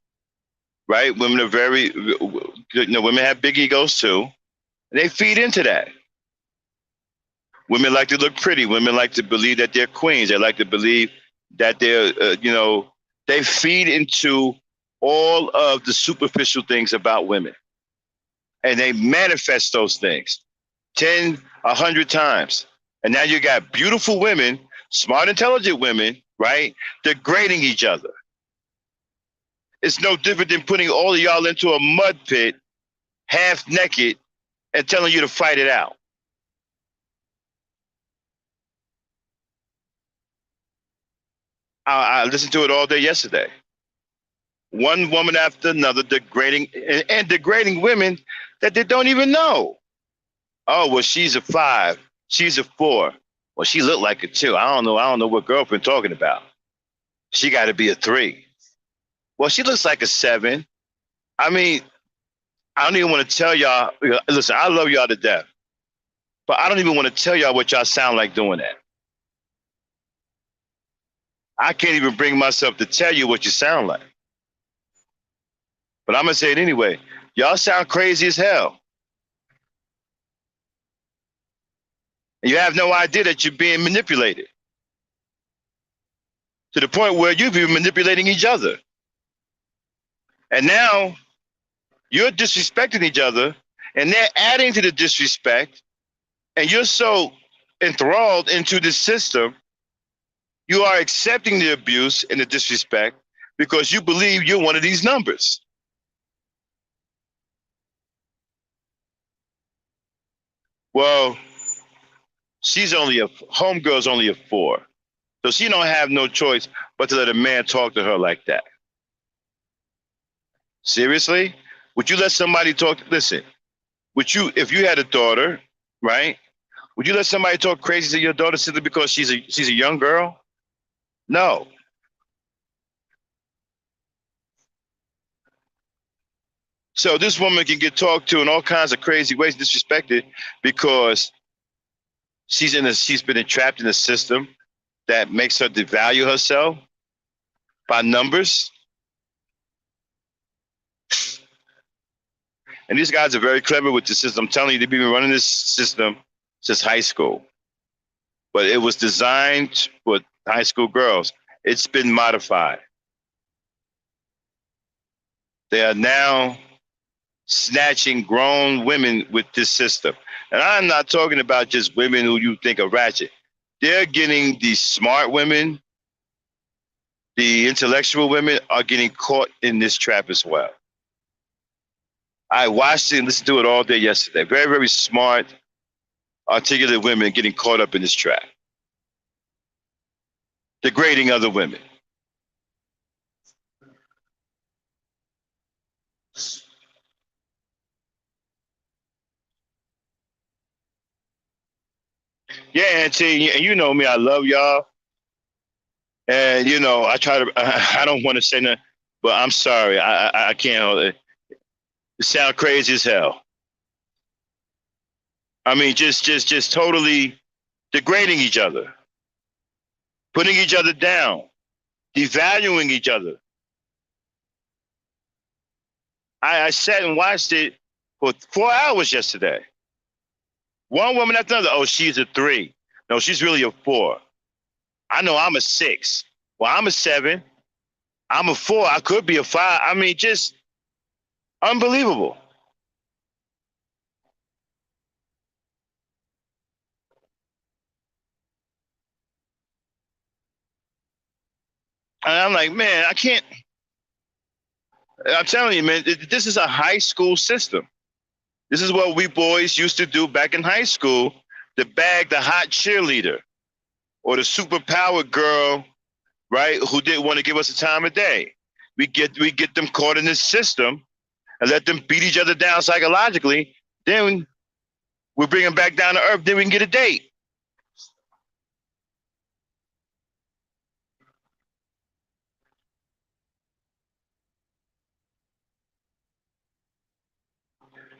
right? Women are very, women have big egos too. And they feed into that. Women like to look pretty. Women like to believe that they're queens. They like to believe that they're, they feed into all of the superficial things about women. And they manifest those things 10, 100 times. And now you got beautiful women, smart, intelligent women, right? Degrading each other. It's no different than putting all of y'all into a mud pit, half naked, and telling you to fight it out. I listened to it all day yesterday. One woman after another degrading and degrading women that they don't even know. Oh, well, she's a 5. She's a 4. Well, she looked like a 2. I don't know. I don't know what girlfriend talking about. She got to be a 3. Well, she looks like a 7. I mean, I don't even want to tell y'all. Listen, I love y'all to death, but I don't even want to tell y'all what y'all sound like doing that. I can't even bring myself to tell you what you sound like. But I'm going to say it anyway. Y'all sound crazy as hell. And you have no idea that you're being manipulated to the point where you've been manipulating each other. And now you're disrespecting each other and they're adding to the disrespect. And you're so enthralled into this system, you are accepting the abuse and the disrespect because you believe you're one of these numbers. Well, homegirl's only a 4. So she don't have no choice but to let a man talk to her like that. Seriously? Would you let somebody talk? Listen, if you had a daughter, right? Would you let somebody talk crazy to your daughter simply because she's a young girl? No. So this woman can get talked to in all kinds of crazy ways, disrespected, because she's been entrapped in a system that makes her devalue herself by numbers. And these guys are very clever with the system. I'm telling you, they've been running this system since high school. But it was designed for high school girls. It's been modified. They are now snatching grown women with this system. And I'm not talking about just women who you think are ratchet. They're getting the smart women, the intellectual women are getting caught in this trap as well. I watched it and listened to it all day yesterday. Very, very smart, articulate women getting caught up in this trap. Degrading other women. Yeah, Auntie, and you know me, I love y'all. And, I try to, I don't want to say nothing, but I'm sorry. I can't hold it. It sounds crazy as hell. I mean, just totally degrading each other, putting each other down, devaluing each other. I sat and watched it for 4 hours yesterday. One woman after another. Oh, she's a 3. No, she's really a 4. I know I'm a 6. Well, I'm a 7. I'm a 4. I could be a 5. I mean, just unbelievable. And I'm like, man, I can't. I'm telling you, man, this is a high school system. This is what we boys used to do back in high school to bag the hot cheerleader or the superpowered girl, right, who didn't want to give us the time of day. We get them caught in this system and let them beat each other down psychologically. Then we bring them back down to earth. Then we can get a date.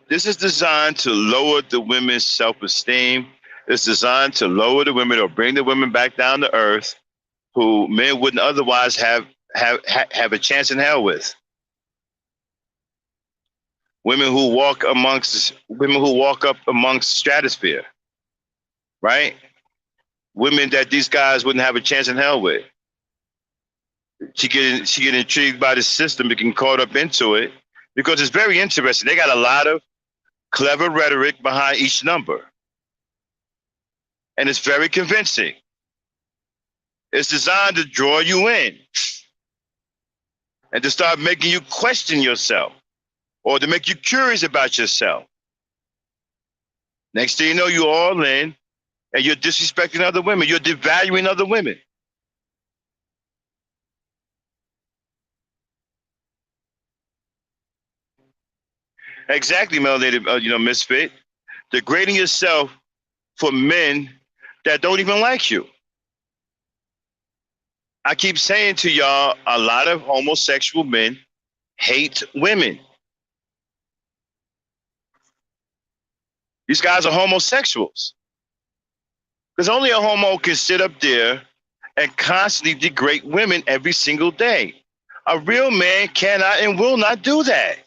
This is designed to lower the women's self-esteem. It's designed to lower the women or bring the women back down to earth who men wouldn't otherwise have a chance in hell with. Women who walk up amongst stratosphere, right? Women that these guys wouldn't have a chance in hell with. She get intrigued by the system, getting caught up into it because it's very interesting. They got a lot of clever rhetoric behind each number, and it's very convincing. It's designed to draw you in and to start making you question yourself or to make you curious about yourself. Next thing you know, you're all in and you're disrespecting other women. You're devaluing other women. Exactly, melanated, misfit. Degrading yourself for men that don't even like you. I keep saying to y'all, a lot of homosexual men hate women. These guys are homosexuals. Because only a homo can sit up there and constantly degrade women every single day. A real man cannot and will not do that.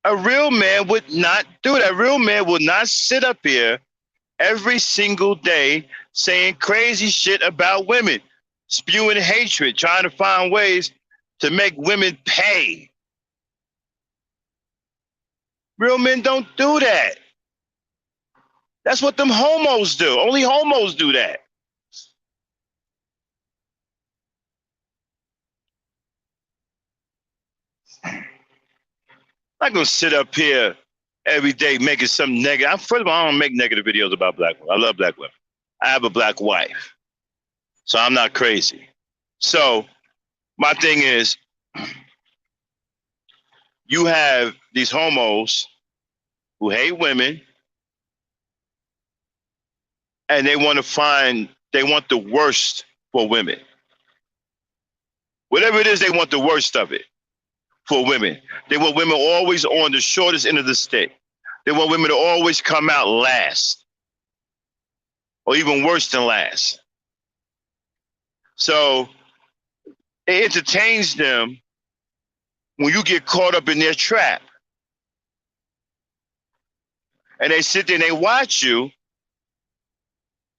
A real man would not do that. A real man will not sit up here every single day saying crazy shit about women, spewing hatred, trying to find ways to make women pay. Real men don't do that. That's what them homos do. Only homos do that. I'm not gonna sit up here every day making some negative. First of all, I don't make negative videos about black women. I love black women. I have a black wife, so I'm not crazy. So my thing is, you have these homos who hate women, and they want the worst for women. Whatever it is, they want the worst of it for women. They want women always on the shortest end of the stick. They want women to always come out last, or even worse than last. So it entertains them when you get caught up in their trap. And they sit there and they watch you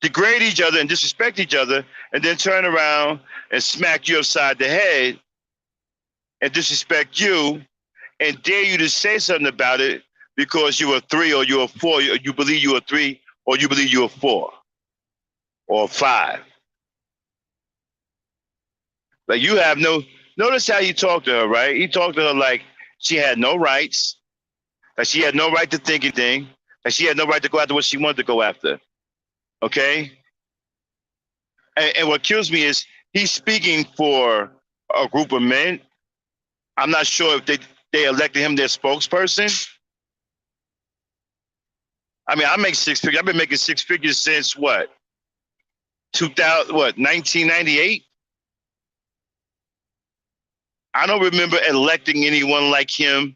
degrade each other and disrespect each other, and then turn around and smack you upside the head and disrespect you and dare you to say something about it because you're a 3 or you're a 4, or you believe you're a 3 or you believe you're a 4 or a 5. Like you have no, notice how you talk to her, right? He talked to her like she had no rights, like she had no right to think anything, like she had no right to go after what she wanted to go after. Okay? And what kills me is he's speaking for a group of men. I'm not sure if they elected him their spokesperson. I mean, I make 6 figures. I've been making 6 figures since what? 1998? I don't remember electing anyone like him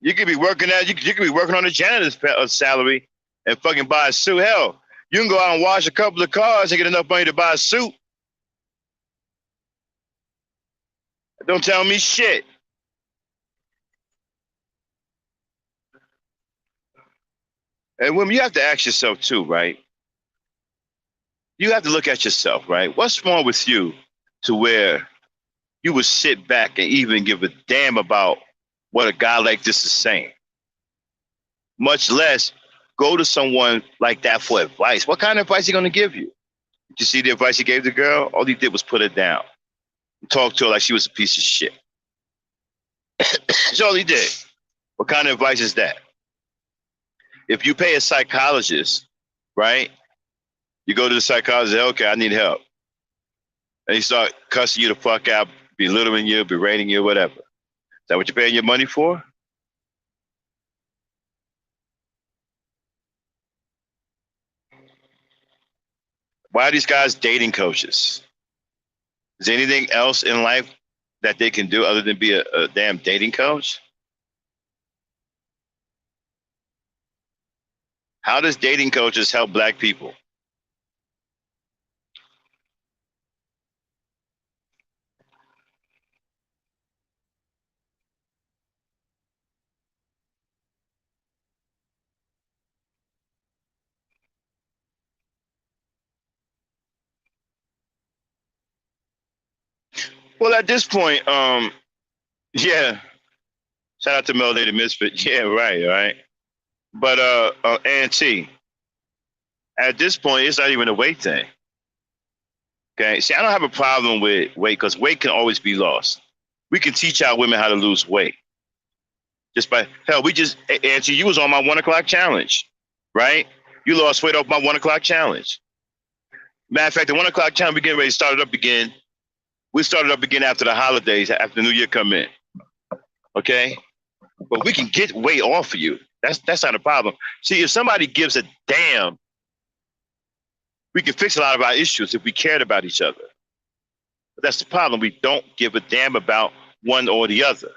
You could be working at you could be working on a janitor's salary and fucking buy a suit. Hell, you can go out and wash a couple of cars and get enough money to buy a suit. Don't tell me shit. And women, you have to ask yourself too, right? You have to look at yourself, right? What's wrong with you to where you would sit back and even give a damn about what a guy like this is saying? Much less go to someone like that for advice. What kind of advice is he going to give you? Did you see the advice he gave the girl? All he did was put her down. Talk to her like she was a piece of shit. That's all he did. What kind of advice is that? If you pay a psychologist, right? You go to the psychologist, say, okay, I need help. And he start cussing you the fuck out, belittling you, berating you, whatever. Is that what you're paying your money for? Why are these guys dating coaches? Is there anything else in life that they can do other than be a damn dating coach? How does dating coaches help black people? Well, at this point, yeah. Shout out to Melody the Misfit. Yeah, right. But Auntie, at this point, it's not even a weight thing. Okay. See, I don't have a problem with weight because weight can always be lost. We can teach our women how to lose weight. Just by hell, Auntie, you was on my 1 o'clock challenge, right? You lost weight off my 1 o'clock challenge. Matter of fact, the 1 o'clock challenge we getting ready to start it up again. We started up again after the holidays, after the New Year come in. Okay? But we can get weight off of you. That's not a problem. See, if somebody gives a damn, we can fix a lot of our issues if we cared about each other. But that's the problem. We don't give a damn about one or the other.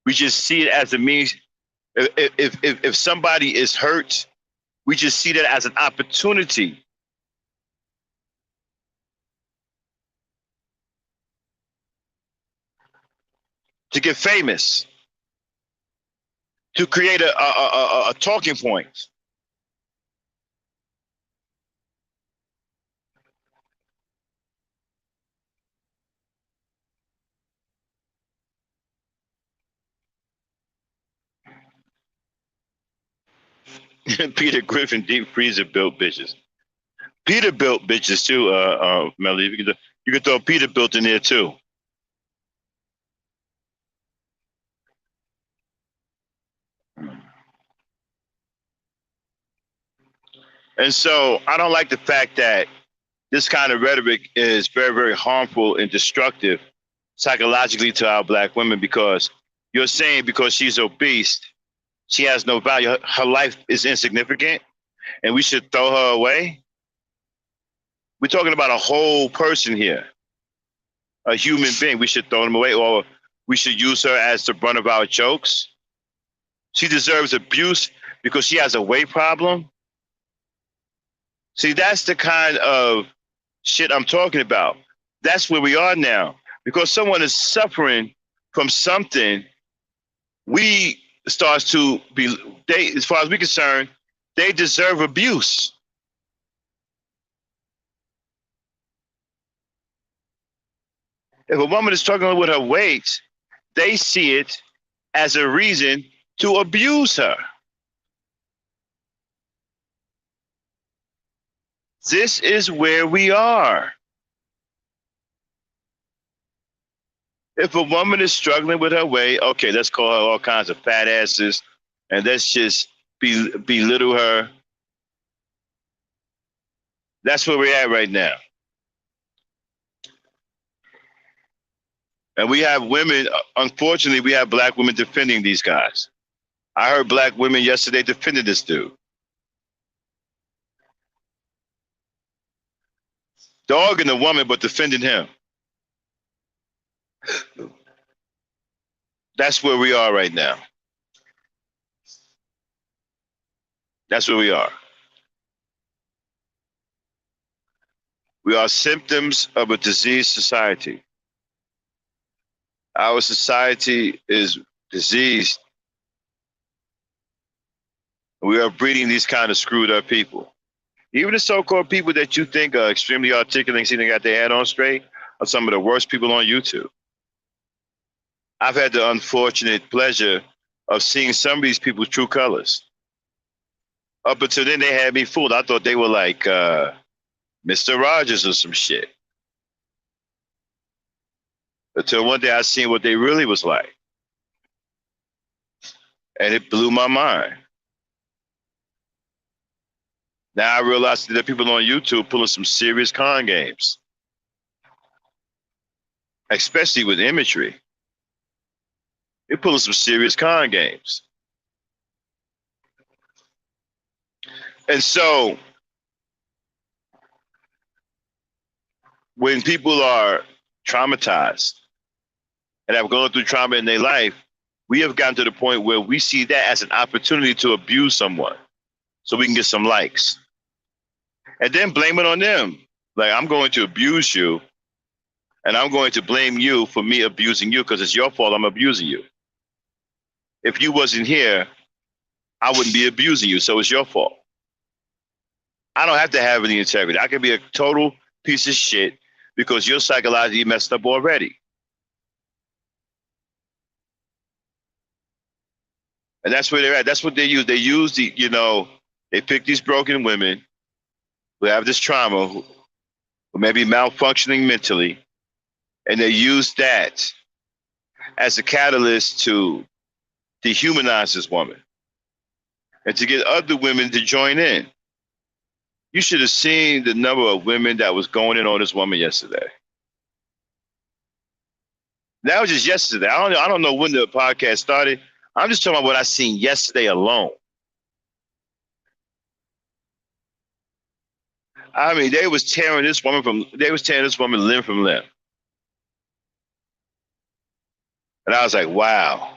We just see it as a means. If somebody is hurt, we just see that as an opportunity to get famous, to create a talking point. Peter Griffin, deep freezer built bitches. Peter built bitches too, Melody. You can throw Peter built in there too. And so I don't like the fact that this kind of rhetoric is very, very harmful and destructive psychologically to our black women because you're saying because she's obese, she has no value. Her life is insignificant and we should throw her away. We're talking about a whole person here, a human being. We should throw them away or we should use her as the brunt of our jokes. She deserves abuse because she has a weight problem. See, that's the kind of shit I'm talking about. That's where we are now. Because someone is suffering from something, we starts to be, they, as far as we're concerned, they deserve abuse. If a woman is struggling with her weight, they see it as a reason to abuse her. This is where we are. If a woman is struggling with her weight, okay, let's call her all kinds of fat asses and let's just belittle her. That's where we're at right now. And we have women, unfortunately, we have black women defending these guys. I heard black women yesterday defending this dude. Dogging the woman, but defending him. That's where we are right now. That's what we are. We are symptoms of a diseased society. Our society is diseased. We are breeding these kind of screwed up people. Even the so-called people that you think are extremely articulate and see they got their head on straight are some of the worst people on YouTube. I've had the unfortunate pleasure of seeing some of these people's true colors. Up until then, they had me fooled. I thought they were like Mr. Rogers or some shit. Until one day I seen what they really was like. And it blew my mind. Now I realize that there are people on YouTube pulling some serious con games, especially with imagery. They're pulling some serious con games. And so when people are traumatized and have gone through trauma in their life, we have gotten to the point where we see that as an opportunity to abuse someone so we can get some likes. And then blame it on them. Like, I'm going to abuse you, and I'm going to blame you for me abusing you because it's your fault I'm abusing you. If you wasn't here, I wouldn't be abusing you, so it's your fault. I don't have to have any integrity. I can be a total piece of shit because you're psychologically messed up already. And that's where they're at. That's what they use. They use the, they pick these broken women who have this trauma, who may be malfunctioning mentally, and they use that as a catalyst to dehumanize this woman and to get other women to join in. You should have seen the number of women that was going in on this woman yesterday. That was just yesterday. I don't know when the podcast started. I'm just talking about what I seen yesterday alone. I mean, they was tearing this woman limb from limb. And I was like, wow.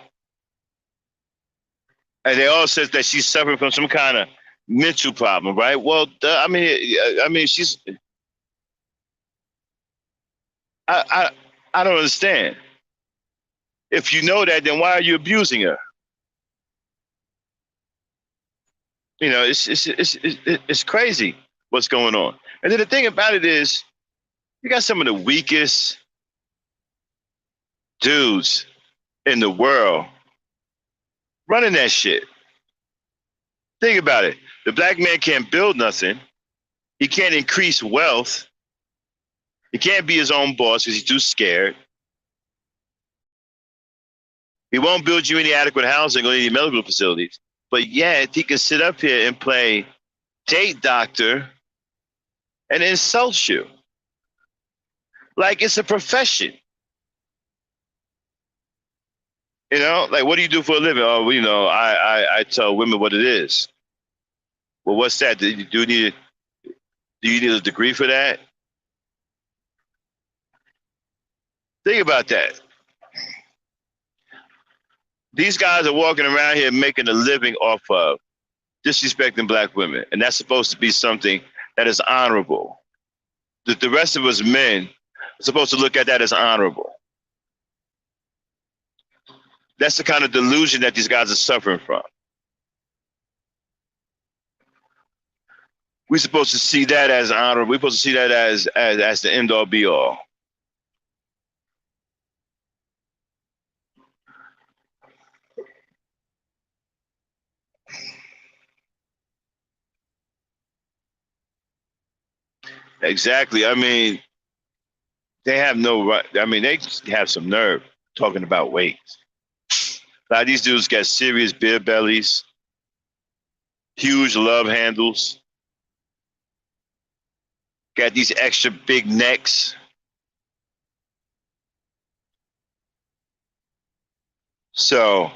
And they all said that she's suffering from some kind of mental problem, right? Well, I mean, she's. I don't understand. If you know that, then why are you abusing her? It's crazy what's going on. And then the thing about it is, you got some of the weakest dudes in the world running that shit. Think about it. The black man can't build nothing. He can't increase wealth. He can't be his own boss because he's too scared. He won't build you any adequate housing or any medical facilities. But yet he can sit up here and play date doctor and insult you. Like it's a profession. Like, what do you do for a living? Oh, I tell women what it is. Well, what's that? Do you need a degree for that? Think about that. These guys are walking around here making a living off of disrespecting black women. And that's supposed to be something that is honorable. The rest of us men are supposed to look at that as honorable. That's the kind of delusion that these guys are suffering from. We're supposed to see that as honorable. We're supposed to see that as the end all be all. Exactly. I mean, they have no right. I mean, they have some nerve talking about weight. A lot of these dudes got serious beer bellies, huge love handles, got these extra big necks. So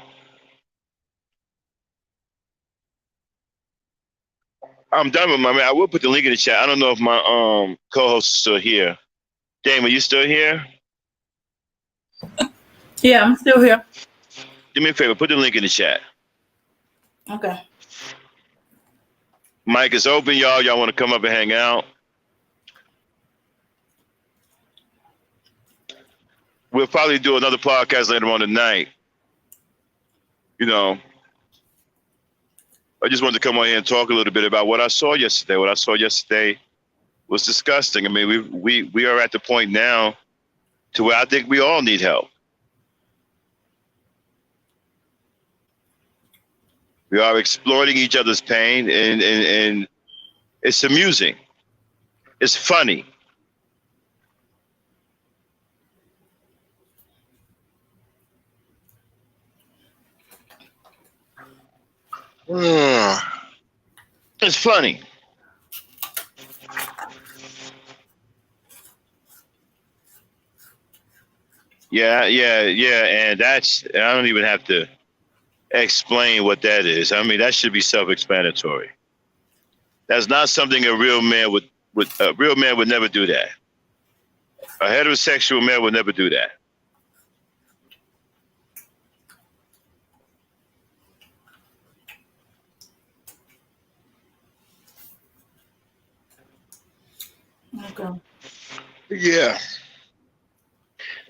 I'm done with my man. I will put the link in the chat. I don't know if my co-host is still here. Dame, are you still here? Yeah, I'm still here. Do me a favor, put the link in the chat. Okay. Mic is open, y'all. Y'all want to come up and hang out? We'll probably do another podcast later on tonight. You know, I just wanted to come on here and talk a little bit about what I saw yesterday. What I saw yesterday was disgusting. I mean, we are at the point now to where I think we all need help. We are exploiting each other's pain, and it's amusing. It's funny. It's funny. Yeah, and I don't even have to explain what that is. I mean, that should be self-explanatory. That's not something a real man would never do that. A heterosexual man would never do that. Okay. Yeah.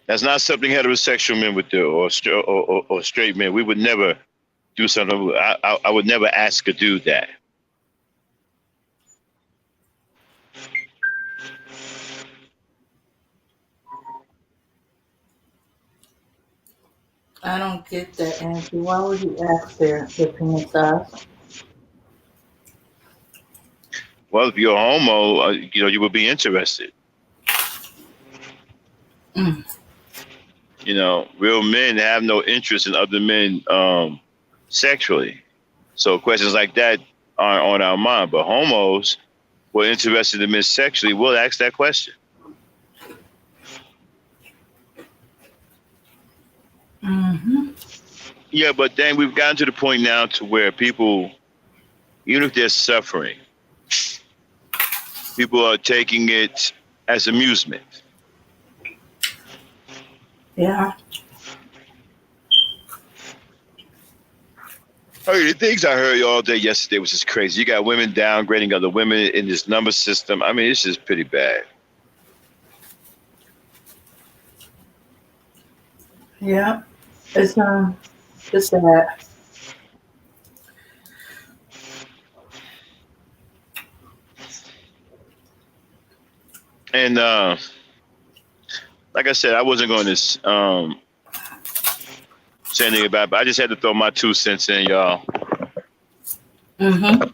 That's not something heterosexual men would do, or straight men. We would never do something. I would never ask a dude that. I don't get that, Angie. Why would you ask their penis size? Well, if you're a homo, you would be interested. You know, real men have no interest in other men sexually. So questions like that aren't on our mind. But homos who are interested in men sexually will ask that question. Mm-hmm. Yeah, but then we've gotten to the point now to where people, even if they're suffering, people are taking it as amusement. Yeah. The things I heard all day yesterday was just crazy. You got women downgrading other women in this number system. I mean, it's just pretty bad. Yeah. It's sad. And like I said, I wasn't going to say anything about it, but I just had to throw my 2 cents in, y'all. Mm-hmm.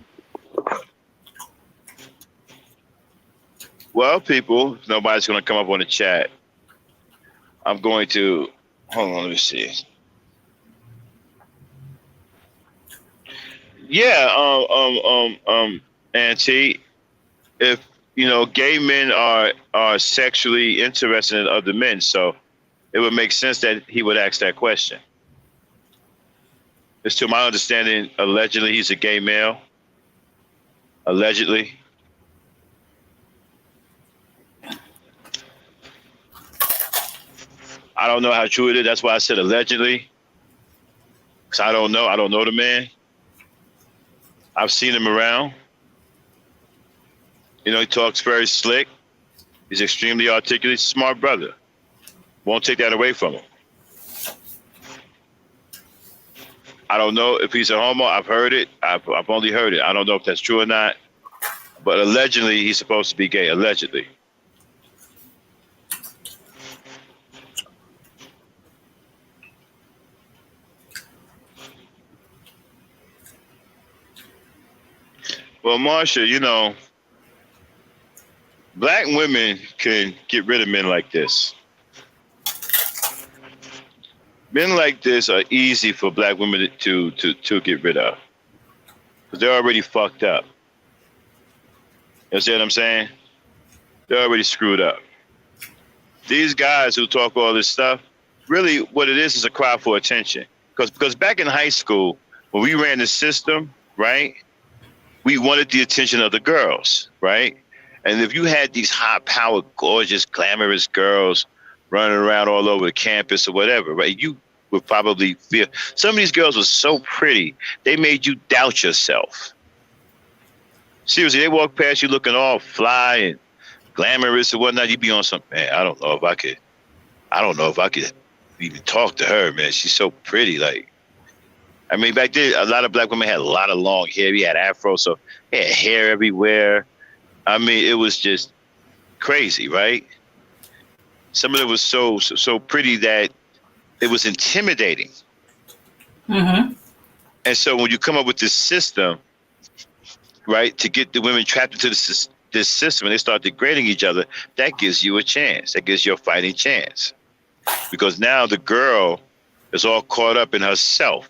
Well, people, nobody's going to come up on the chat. I'm going to, hold on, let me see. Yeah, Auntie, if, gay men are sexually interested in other men, so it would make sense that he would ask that question. It's to my understanding, allegedly, he's a gay male. Allegedly. I don't know how true it is. That's why I said allegedly. Because I don't know. I don't know the man. I've seen him around. He talks very slick. He's extremely articulate, smart brother. Won't take that away from him. I don't know if he's a homo. I've heard it. I've only heard it. I don't know if that's true or not. But allegedly, he's supposed to be gay. Allegedly. Well, Marsha, black women can get rid of men like this. Men like this are easy for black women to get rid of. Because they're already fucked up. You see what I'm saying? They're already screwed up. These guys who talk all this stuff, really what it is a cry for attention. Because back in high school, when we ran the system, right, we wanted the attention of the girls, right? And if you had these high-powered, gorgeous, glamorous girls running around all over the campus or whatever, right, you would probably feel. Some of these girls were so pretty, they made you doubt yourself. Seriously, they walk past you looking all fly and glamorous and whatnot. You be on some, man, I don't know if I could even talk to her, man. She's so pretty. Like, I mean, back then, a lot of black women had a lot of long hair. We had afro, so they had hair everywhere. I mean, it was just crazy, right? Some of it was so pretty that it was intimidating. Mm-hmm. And so when you come up with this system, right, to get the women trapped into this system and they start degrading each other, that gives you a chance. That gives you a fighting chance. Because now the girl is all caught up in herself.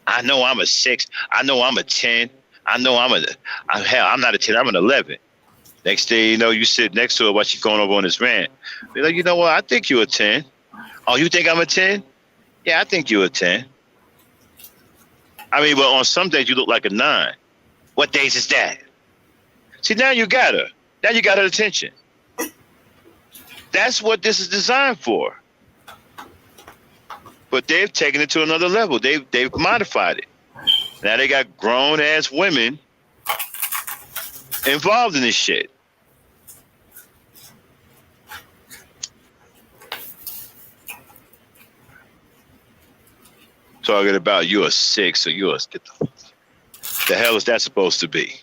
I know I'm a 6. I know I'm a 10. I know hell, I'm not a 10. I'm an 11. Next day, you know, you sit next to her while she's going over on this rant. You're like, you know what? I think you're a 10. Oh, you think I'm a 10? Yeah, I think you're a 10. I mean, but on some days you look like a 9. What days is that? See, now you got her. Now you got her attention. That's what this is designed for. But they've taken it to another level. They've modified it. Now they got grown ass women involved in this shit. Talking about you're a 6 or you're a, the hell is that supposed to be?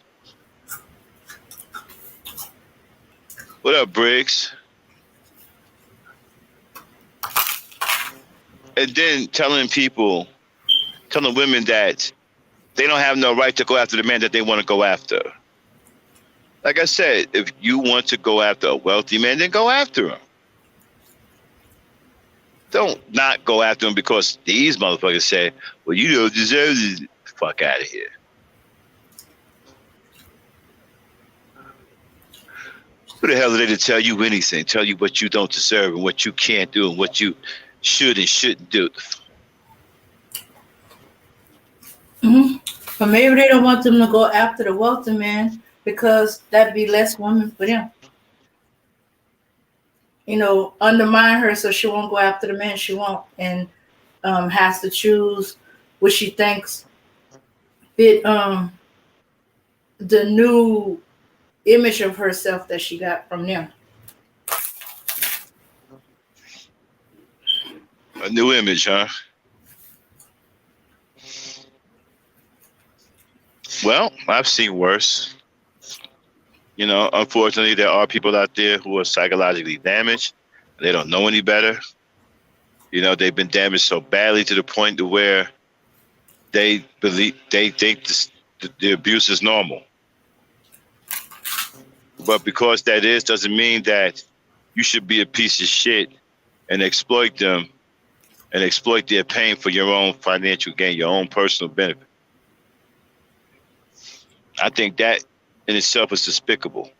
What up, Briggs? And then telling women that they don't have no right to go after the man that they want to go after. Like I said, if you want to go after a wealthy man, then go after him. Don't not go after him because these motherfuckers say, well, you don't deserve this. Fuck out of here. Who the hell are they to tell you anything? Tell you what you don't deserve and what you can't do and what you should and shouldn't do. Mm-hmm. But maybe they don't want them to go after the wealthy man because that'd be less women for them. You know, undermine her so she won't go after the man she wants and has to choose what she thinks fit the new image of herself that she got from them. A new image, huh? Well, I've seen worse. You know, unfortunately, there are people out there who are psychologically damaged. They don't know any better. You know, they've been damaged so badly to the point to where they think the abuse is normal. But because that doesn't mean that you should be a piece of shit and exploit them and exploit their pain for your own financial gain, your own personal benefit. I think that in itself is despicable.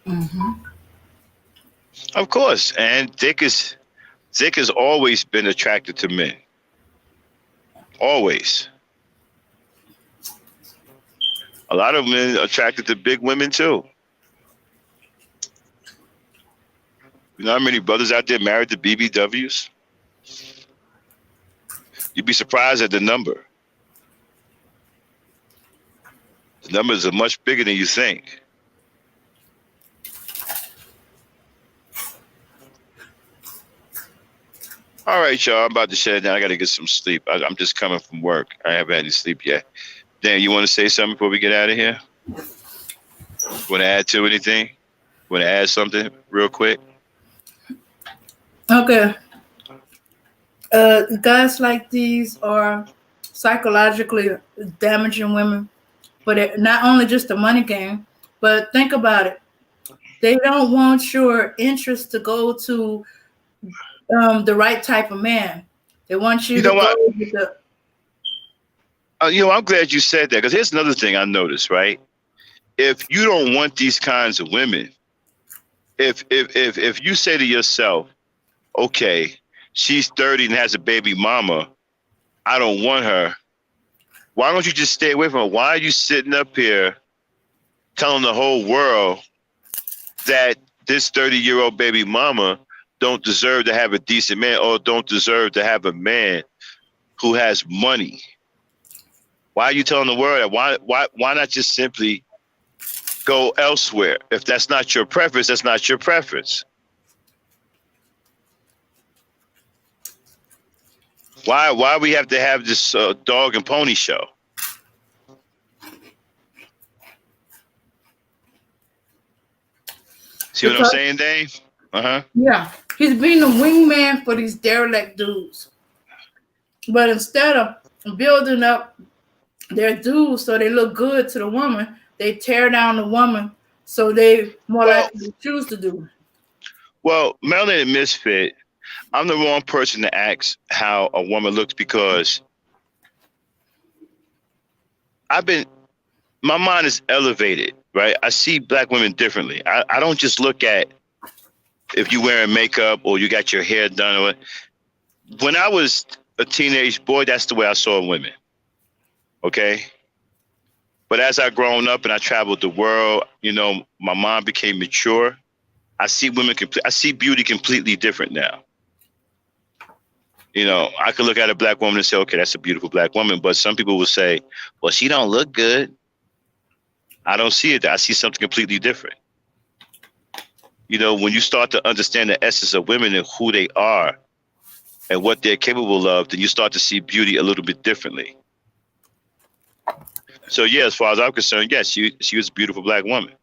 Mm-hmm. Of course, and Dick has always been attracted to men. Always. A lot of men are attracted to big women too. You know how many brothers out there married to BBWs? You'd be surprised at the number. The numbers are much bigger than you think. All right, y'all. I'm about to shut it down. I got to get some sleep. I'm just coming from work. I haven't had any sleep yet. Dan, you want to say something before we get out of here? Want to add to anything? Want to add something real quick? Okay. Guys like these are psychologically damaging women, but it, not only just the money game, but think about it. They don't want your interest to go to the right type of man. They want you to go with the. You know, I'm glad you said that because here's another thing I noticed, right? If you don't want these kinds of women, if you say to yourself, okay, she's 30 and has a baby mama, I don't want her. Why don't you just stay away from her? Why are you sitting up here telling the whole world that this 30-year-old baby mama don't deserve to have a decent man or don't deserve to have a man who has money. Why are you telling the world that? Why not just simply go elsewhere? If that's not your preference, that's not your preference. Why we have to have this dog and pony show? See what I'm saying, Dave? Yeah, he's being the wingman for these derelict dudes. But instead of building up their dudes so they look good to the woman, they tear down the woman so they more likely to choose to do. Well, Melanated Misfit, I'm the wrong person to ask how a woman looks because my mind is elevated, right? I see black women differently. I don't just look at if you're wearing makeup or you got your hair done. When I was a teenage boy, that's the way I saw women. Okay? But as I grown up and I traveled the world, my mind became mature. I see I see beauty completely different now. I could look at a black woman and say, okay, that's a beautiful black woman. But some people will say, well, she don't look good. I don't see it. I see something completely different. When you start to understand the essence of women and who they are and what they're capable of, then you start to see beauty a little bit differently. So, yeah, as far as I'm concerned, yes, she was a beautiful black woman.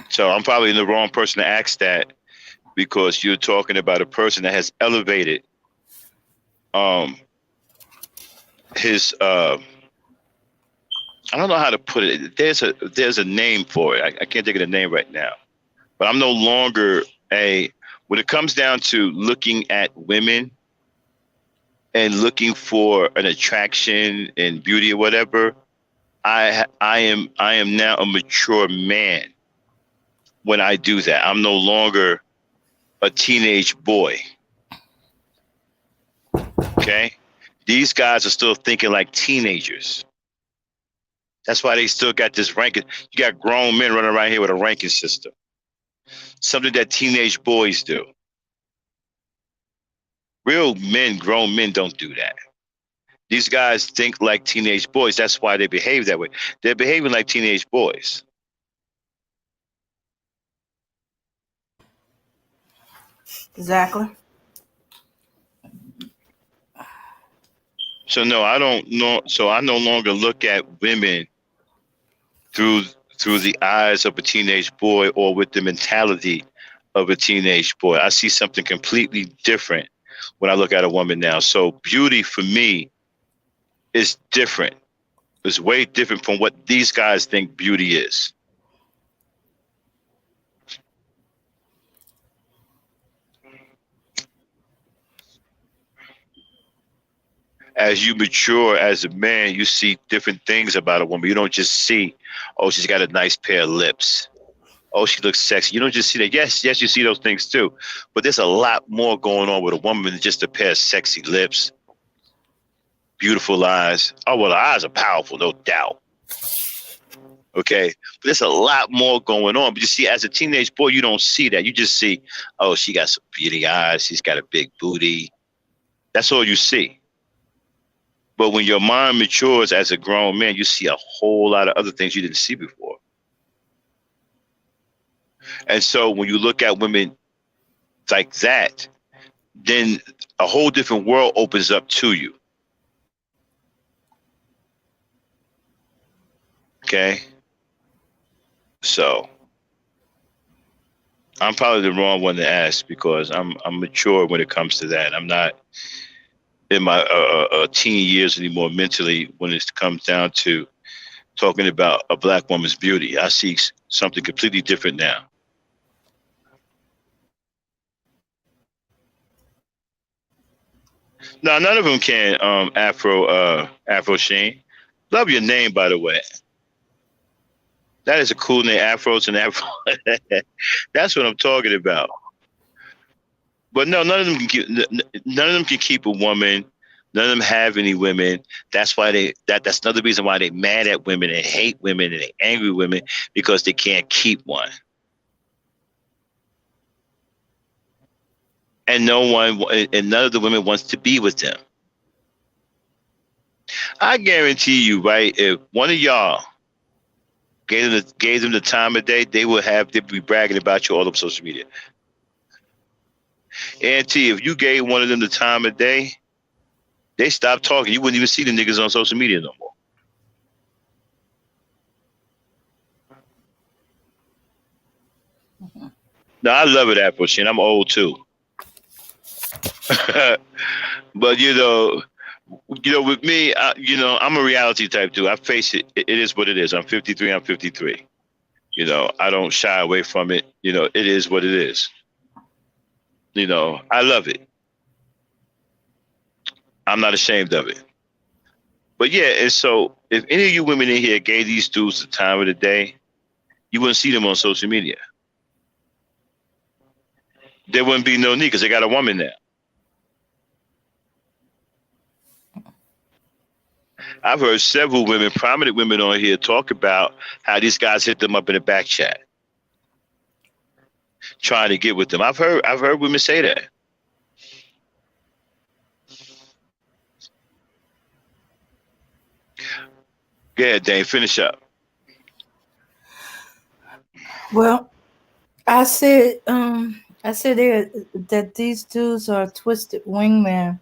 So I'm probably the wrong person to ask that because you're talking about a person that has elevated his I don't know how to put it. There's a name for it. I can't think of the name right now. But I'm no longer when it comes down to looking at women and looking for an attraction and beauty or whatever, I am now a mature man when I do that. I'm no longer a teenage boy. Okay? These guys are still thinking like teenagers. That's why they still got this ranking. You got grown men running around here with a ranking system. Something that teenage boys do. Real men, grown men don't do that. These guys think like teenage boys. That's why they behave that way. They're behaving like teenage boys. Exactly. So no, I don't know. So I no longer look at women through the eyes of a teenage boy or with the mentality of a teenage boy. I see something completely different when I look at a woman now. So beauty for me is different. It's way different from what these guys think beauty is. As you mature as a man, you see different things about a woman. You don't just see, oh, she's got a nice pair of lips. Oh, she looks sexy. You don't just see that. Yes, you see those things too. But there's a lot more going on with a woman than just a pair of sexy lips, beautiful eyes. Oh, well, the eyes are powerful, no doubt. Okay, but there's a lot more going on. But you see, as a teenage boy, you don't see that. You just see, oh, she got some beauty eyes. She's got a big booty. That's all you see. But when your mind matures as a grown man, you see a whole lot of other things you didn't see before. And so when you look at women like that, then a whole different world opens up to you. Okay? So I'm probably the wrong one to ask because I'm mature when it comes to that. I'm not in my teen years anymore mentally when it comes down to talking about a black woman's beauty. I see something completely different now. No, none of them can Afro Sheen. Love your name, by the way. That is a cool name, Afros and Afro. That's what I'm talking about. But no, none of them can keep a woman. None of them have any women. That's why that's another reason why they're mad at women and hate women and they angry women because they can't keep one. and none of the women wants to be with them. I guarantee you, right? If one of y'all gave them the time of day, they'd be bragging about you all over social media. Auntie, if you gave one of them the time of day, they stopped talking. You wouldn't even see the niggas on social media no more. No, I love it, Apple Sheen. I'm old too. But with me, I'm a reality type dude. I face it. It is what it is. I'm 53. I'm 53. I don't shy away from it. It is what it is. I love it. I'm not ashamed of it. But yeah, and so if any of you women in here gave these dudes the time of the day, you wouldn't see them on social media. There wouldn't be no need because they got a woman now. I've heard several women, prominent women on here, talk about how these guys hit them up in the back chat, trying to get with them. I've heard women say that. Go ahead, Dane, finish up. Well, I said that these dudes are twisted wingmen.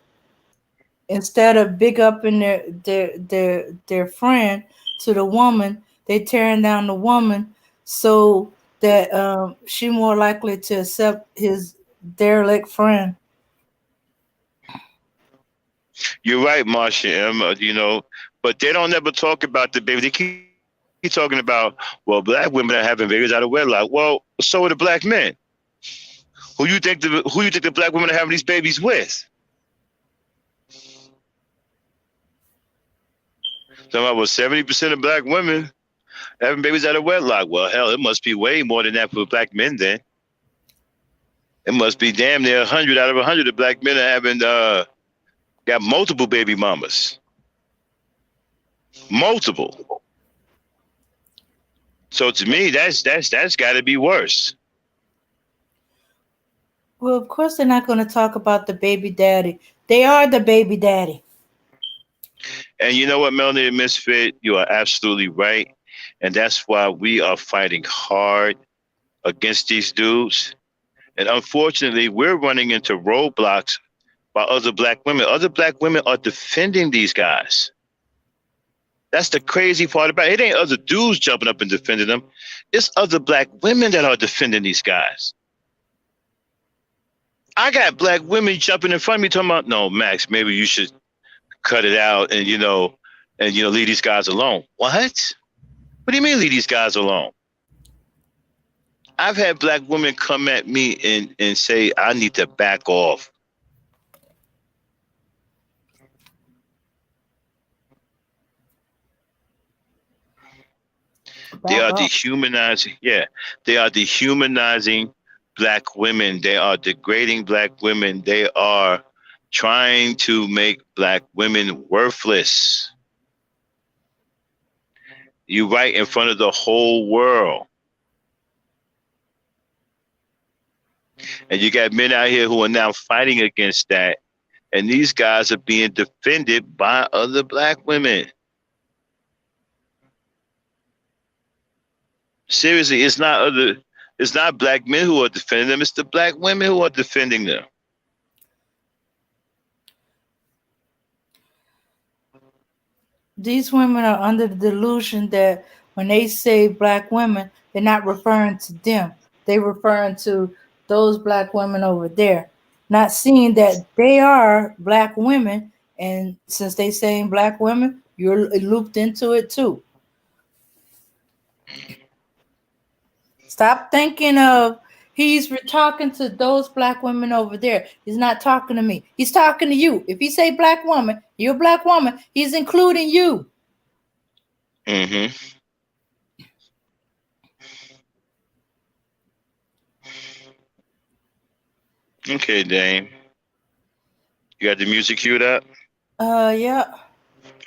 Instead of big up in their friend to the woman, they tearing down the woman so that she more likely to accept his derelict friend. You're right, Marsha. But they don't ever talk about the baby. They keep talking about, well, black women are having babies out of wedlock. Well, so are the black men. Who you think the black women are having these babies with? Talking about 70% of black women having babies out of wedlock. Well, hell, it must be way more than that for black men then. It must be damn near 100 out of 100 of black men are having got multiple baby mamas. Multiple. So to me, that's got to be worse. Well, of course they're not going to talk about the baby daddy. They are the baby daddy. And you know what, Melanie Misfit, you are absolutely right. And that's why we are fighting hard against these dudes. And unfortunately, we're running into roadblocks by other black women. Other black women are defending these guys. That's the crazy part about it. It ain't other dudes jumping up and defending them. It's other black women that are defending these guys. I got black women jumping in front of me talking about, no, Max, maybe you should cut it out and leave these guys alone. What? What do you mean leave these guys alone? I've had black women come at me and say, I need to back off. They are dehumanizing. Yeah, they are dehumanizing black women. They are degrading black women. They are trying to make black women worthless. You right in front of the whole world. And you got men out here who are now fighting against that. And these guys are being defended by other black women. Seriously, it's not black men who are defending them, it's the black women who are defending them. These women are under the delusion that when they say black women, they're not referring to them. They're referring to those black women over there, not seeing that they are black women. And since they saying black women, you're looped into it too. Stop thinking of he's talking to those black women over there. He's not talking to me. He's talking to you. If he say black woman, you're a black woman, he's including you. Mm-hmm. Okay, Dame. You got the music queued up? Yeah.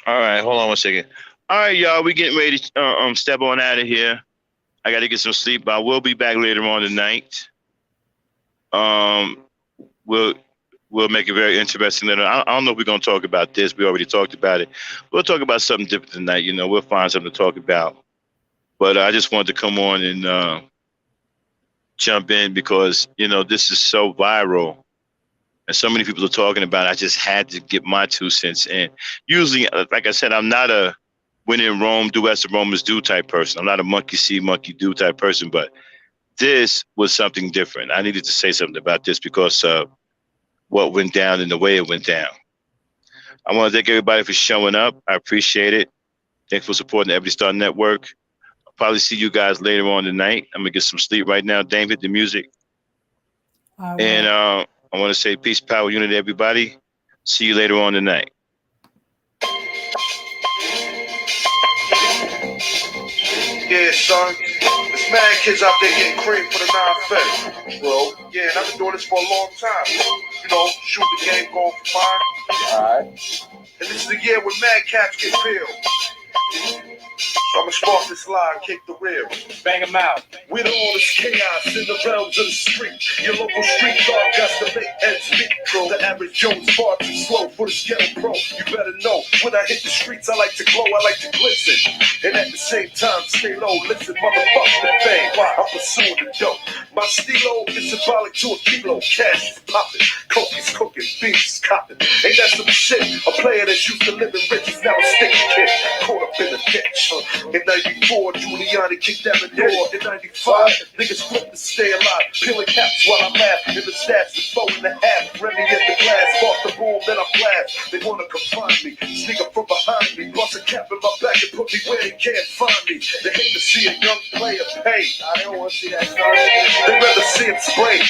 All right, hold on one second. All right, y'all, we getting ready to step on out of here. I got to get some sleep, but I will be back later on tonight. we'll make it very interesting. I don't know if we're going to talk about this. We already talked about it. We'll talk about something different tonight. You know, we'll find something to talk about. But I just wanted to come on and jump in because, you know, this is so viral and so many people are talking about it. I just had to get my 2 cents in. Usually, like I said, I'm not a when in Rome, do as the Romans do type person. I'm not a monkey see, monkey do type person. But this was something different. I needed to say something about this because what went down and the way it went down. I want to thank everybody for showing up. I appreciate it. Thanks for supporting the Ebony Star Network. I'll probably see you guys later on tonight. I'm going to get some sleep right now. Dame, hit the music. All right. And I want to say peace, power, unity, everybody. See you later on tonight. Yeah, son. There's mad kids out there getting cream for the non-fed, bro. Yeah, and I've been doing this for a long time. You know, shoot the game, going for mine. Alright. And this is the year when mad cats get peeled. So I'ma spark this line, kick the rear. Bang them out. With all this chaos in the realms of the street, your local street dog got to make ends meet, bro. The average Joe's far too slow for the ghetto pro. You better know, when I hit the streets, I like to glow, I like to glisten. And at the same time, stay low, listen, motherfucker, the fame. I'm pursuing the dope. My stilo is symbolic to a kilo. Cash is popping, coke's cooking, beats copping. Ain't that some shit? A player that used to live in riches, now a sticky kid. Caught up in a ditch. In 94, Giuliani kicked down the door. In 95, niggas flipped to stay alive. Peeling caps while I laugh. In the stats, the 4.5. Remy in the glass, bought the boom, then I blast. They wanna confine me, sneak up from behind me. Bust a cap in my back and put me where they can't find me. They hate to see a young player pay. I don't wanna see that stuff. They rather see him spray.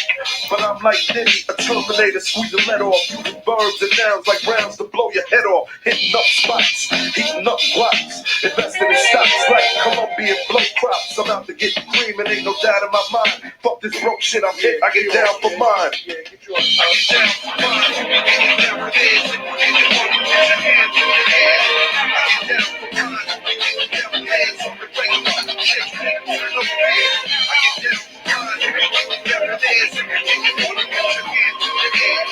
But I'm like Diddy, a Terminator, squeeze the lead off. Using verbs and nouns like rounds to blow your head off. Hitting up spots, heating up blocks. Investing in stocks like Colombian blow crops. I'm out to get cream and ain't no doubt in my mind. Fuck this broke shit, I'm hit, I get down for mine. Yeah, get you up. I get down for mine. I get down for this. If you want to put your hands in the air. I get down for mine. I get down for hands on the regular. Shake hands, turn over here. I get down for mine. I get down for this. If you want to put your hands in the air.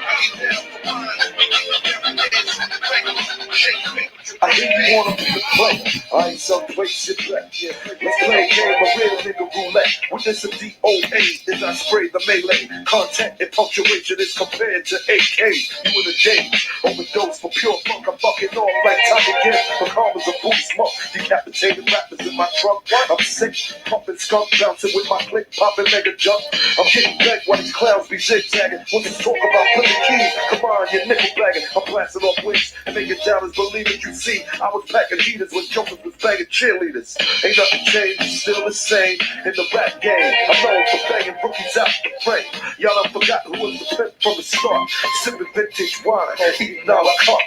I get down for mine. I get down for this. On the regular. Shake hands. I hear you wanna be the player. I ain't some play shit back. Let's play a game of real nigga roulette. With this a DOA as I spray the melee. Content and punctuation is compared to AK. You in the days. Overdose for pure funk. I'm fucking off like Tommy again. For karma's a booty smoke. Decapitated rappers in my trunk. I'm sick, pumping skunk, bouncing with my click, popping mega jump. I'm getting back while these clowns be zigzagging. Once you talk about flipping keys, come on, you're nickel bagging. I'm blasting off wings and making doubters believe it. You see, I was packing heaters when jokers was banging cheerleaders. Ain't nothing changed, it's still the same in the rap game. I'm known for banging rookies out the frame. Y'all done forgot who was the pimp from the start. Sipping vintage wine, eating a la carte.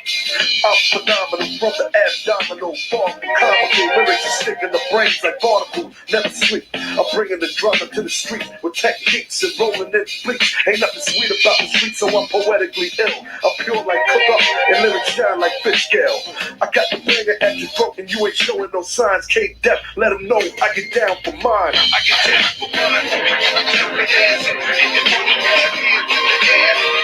I'm phenomenal from the abdominal. Far from comical lyrics that stick in the brains like barnacles. Never sleep. I'm bringing the drama to the street with techniques and rolling in bleach. Ain't nothing sweet about the street, so I'm poetically ill. I'm pure like cook up and lyrics shine like fish scale. I got the banger at your throat and you ain't showing no signs. K-Dep, let them know I get down for mine. I get down for mine. I get down for hands. If you want to put your hands in the air.